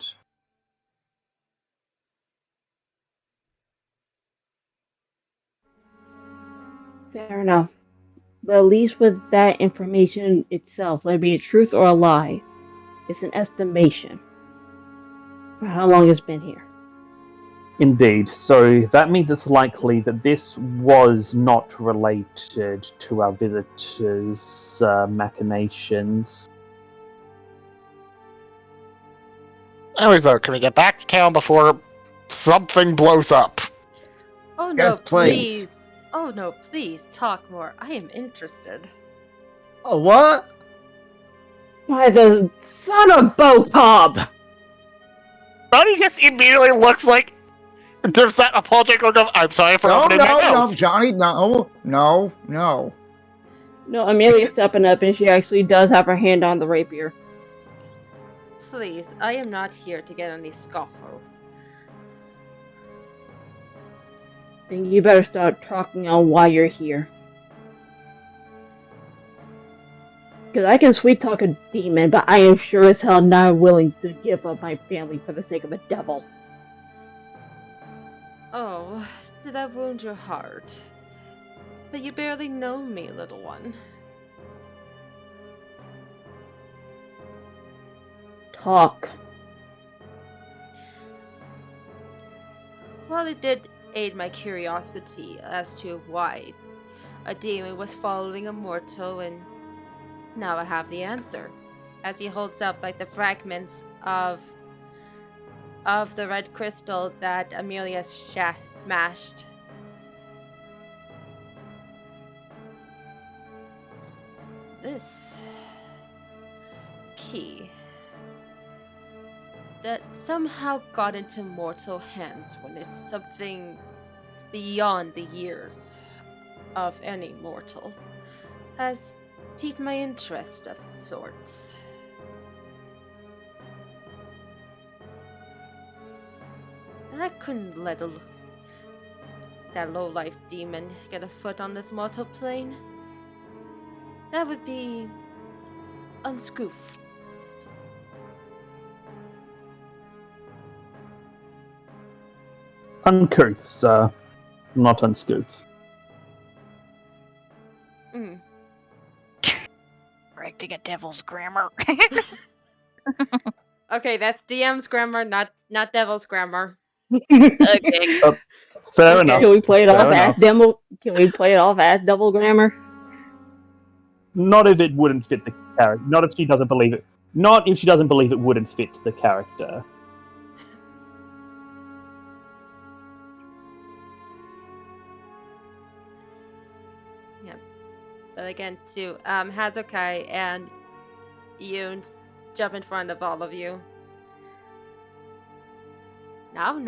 Fair enough. But at least with that information itself, whether it be a truth or a lie, it's an estimation for how long it's been here. Indeed, so that means it's likely that this was not related to our visitors' machinations. Anyways, though, can we get back to town before something blows up? Oh no, Yes, please. please. Oh no, please talk more. I am interested. Oh, what? By the son of Botob! Buddy just immediately looks like gives that apologetic look of I'm sorry for opening my mouth. Johnny, no. No, Amelia's stepping up and she actually does have her hand on the rapier. Please, I am not here to get any scoffles. Then you better start talking on why you're here. Because I can sweet talk a demon, but I am sure as hell not willing to give up my family for the sake of a devil. Oh, did I wound your heart? But you barely know me, little one. Talk. Well, it did aid my curiosity as to why a demon was following a mortal, and now I have the answer. As he holds up like the fragments of the red crystal that Amelia smashed. This key that somehow got into mortal hands when it's something beyond the years of any mortal has piqued my interest of sorts. And I couldn't let that low-life demon get a foot on this mortal plane. That would be unscoofed. Uncouth, sir. Not unscouth. Correcting a devil's grammar. Okay, that's DM's grammar, not Devil's grammar. Okay. Fair enough. Can we play it Fair off enough. as demo? Can we play it off as double grammar? Not if it wouldn't fit the character. Not if she doesn't believe it. Not if she doesn't believe it wouldn't fit the character. Yep. But again, too, Hazukai and Yoon jump in front of all of you. Now.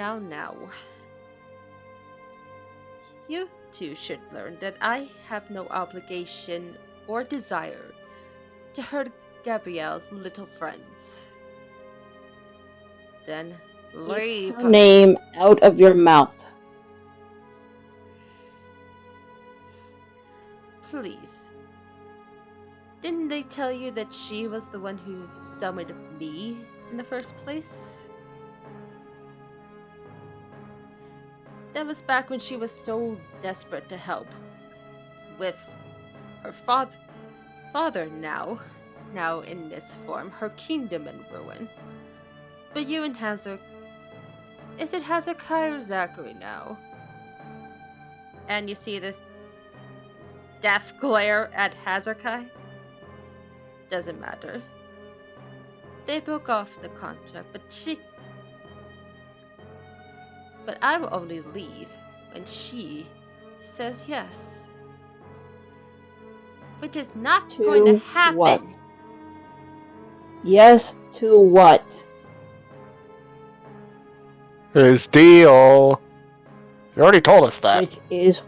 You too should learn that I have no obligation or desire to hurt Gabrielle's little friends. Then leave. Her name out of your mouth. Please. Didn't they tell you that she was the one who summoned me in the first place? That was back when she was so desperate to help. With her father now in this form, her kingdom in ruin. But you and Hazard... Is it Hazakai or Zachary now? And you see this death glare at Hazakai? Doesn't matter. They broke off the contract, but I will only leave when she says yes. Which is not going to happen. What? Yes to what? His deal. You already told us that. Which is,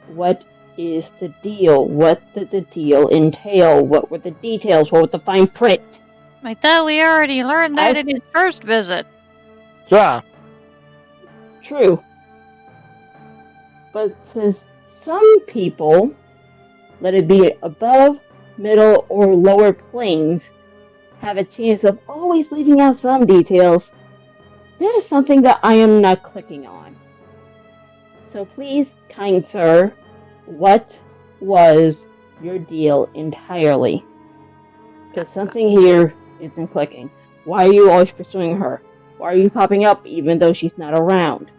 what is the deal? What did the deal entail? What were the details? What was the fine print? I thought we already learned that in his first visit. Yeah. True. But since some people, let it be above, middle, or lower planes, have a chance of always leaving out some details, there's something that I am not clicking on. So please, kind sir, what was your deal entirely? Because something here isn't clicking. Why are you always pursuing her? Why are you popping up even though she's not around?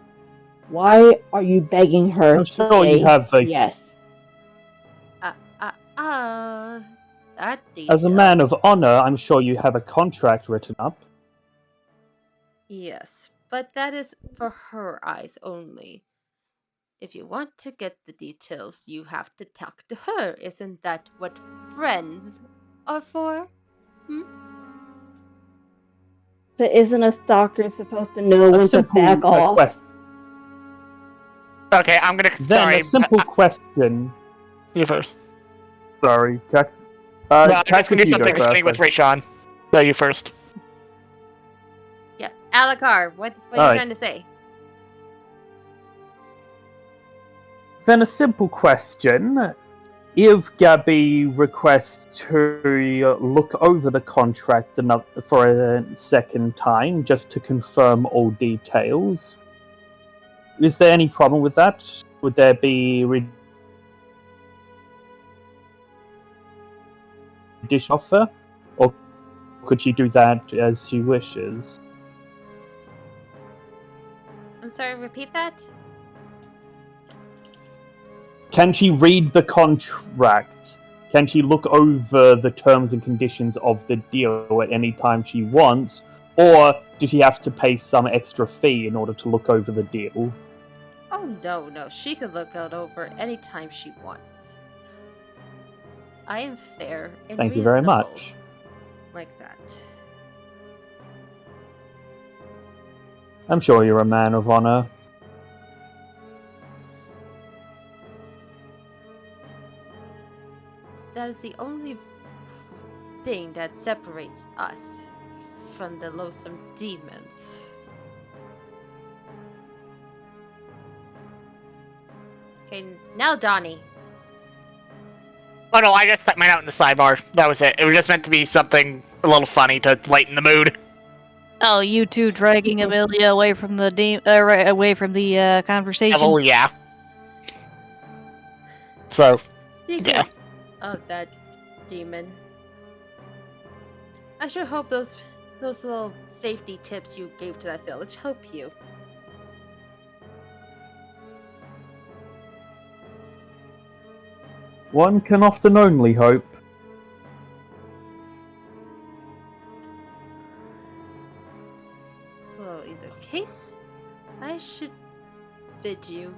Why are you begging her I'm to sure say you have a, yes? That detail. as a man of honor, I'm sure you have a contract written up. Yes, but that is for her eyes only. If you want to get the details, you have to talk to her. Isn't that what friends are for? But isn't a stalker supposed to know when to back off? Quest. Okay, I'm gonna. Then Sorry. a simple question. You first. Sorry, No, I'm just gonna do you go something first, funny with then. Rayshawn. No, you first. Yeah, Alakar, what are you Alright. trying to say? Then a simple question. If Gabby requests to look over the contract for a second time, just to confirm all details, is there any problem with that? Would there be additional offer? Or could she do that as she wishes? I'm sorry, repeat that? Can she read the contract? Can she look over the terms and conditions of the deal at any time she wants? Or does she have to pay some extra fee in order to look over the deal? Oh, no, she can look it over anytime she wants. I am fair and Thank you reasonable. very much. Like that. I'm sure you're a man of honor. That is the only thing that separates us from the loathsome demons. Okay, now Donnie. Oh no, I just stuck mine out in the sidebar. That was it. It was just meant to be something a little funny to lighten the mood. Oh, you two dragging Amelia away from the away from the conversation. Oh yeah. So, Speaking yeah. of that demon, I sure hope those little safety tips you gave to that village help you. One can often only hope. Well, either case, I should bid you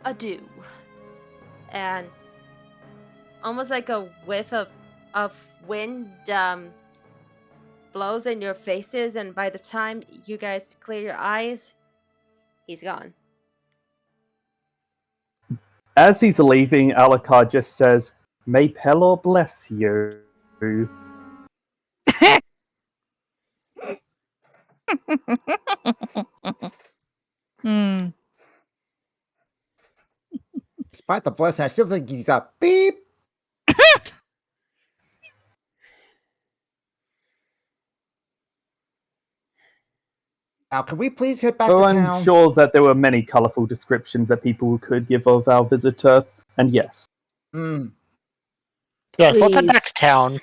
adieu. And almost like a whiff of wind blows in your faces, and by the time you guys clear your eyes, he's gone. As he's leaving, Alucard just says, "May Pelor bless you." Hmm. Despite the blessing, I still think he's a beep. Now, can we please head back to I'm town? sure that there were many colourful descriptions that people could give of our visitor, and yes. Hmm. Yes, let's head Please. back to town.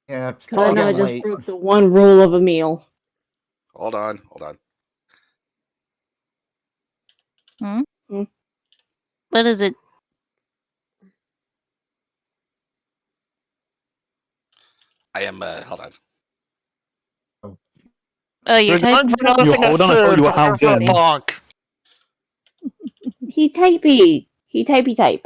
Yeah, Because I know I getting just late. broke the one rule of a meal. Hold on. What is it? I am. Hold on. Oh, you're You're going typing for another You thing of hold on, I thought food, you were but you're for a Howden. bonk. He typey. He typey type.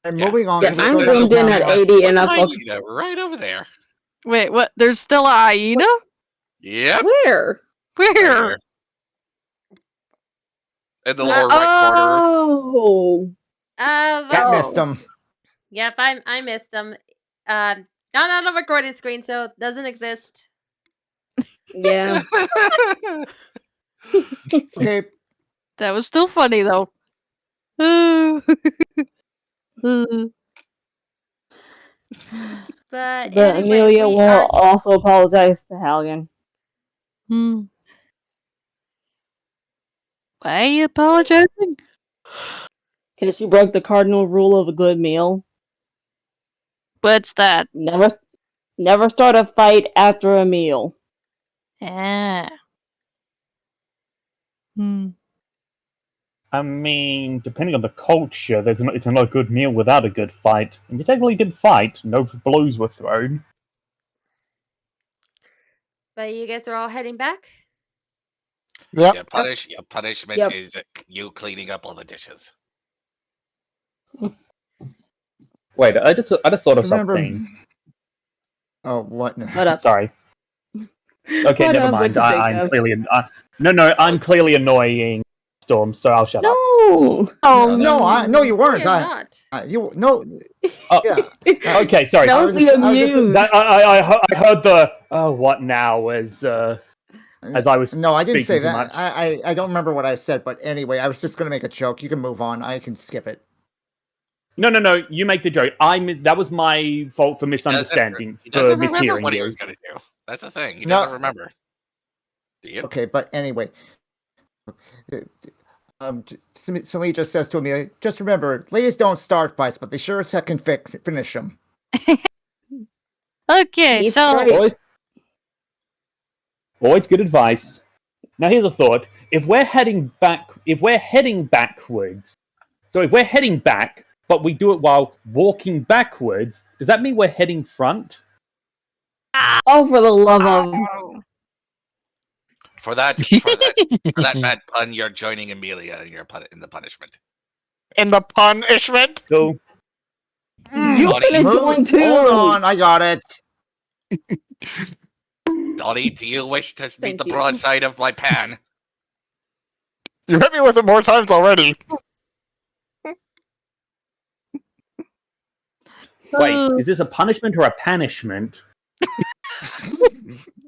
And Yeah. moving on. Yeah, This I'm is zoomed in at now. 80 and I focus. Hyena right over there. Wait, what? There's still a hyena? Yep. Where? Where? Right here. In the lower right corner. Oh. Cat missed him. Yep, I missed him. Not on a recorded screen, so it doesn't exist. Yeah. Okay. That was still funny though. But But anyway, Amelia we will are. also apologize to Halligan. Why are you apologizing? Because she broke the cardinal rule of a good meal. What's that? Never start a fight after a meal. Ah. I mean, depending on the culture, it's not a good meal without a good fight. And you technically did fight. No blows were thrown. But you guys are all heading back. Yep. Your punishment Yep. is you cleaning up all the dishes. Wait, I just thought of Remember. something. Oh, what? What up? Sorry. Okay, What never up? mind. What'd you think I'm of? clearly I'm clearly annoying Storm, so I'll shut up. No. No, you weren't. You're not. You no. Oh, Yeah. Okay, sorry. Don't be amused. That, I heard the what now as I was No, I didn't say speaking too that. much. I don't remember what I said, but anyway, I was just gonna make a joke. You can move on. I can skip it. No. You make the joke. That was my fault for misunderstanding, He for doesn't remember mishearing what he you. was going to do. That's the thing. He No. doesn't remember. Do you? Okay, but anyway. Celine just says to Amelia, just remember, ladies don't start fights, but they sure as heck can finish them. Okay, He's so straight. Always good advice. Now here's a thought: if we're heading backwards, so if we're heading back, but we do it while walking backwards, does that mean we're heading front? Oh, for the love of. For that bad pun, you're joining Amelia in the punishment. In the punishment? Cool. You Donnie, could have joined too. Hold on, I got it. Donnie, do you wish to meet Thank the you. broadside of my pan? You hit me with it more times already. Wait, is this a punishment or a punishment?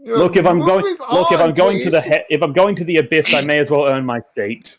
Look, if I'm going to the abyss, I may as well earn my seat.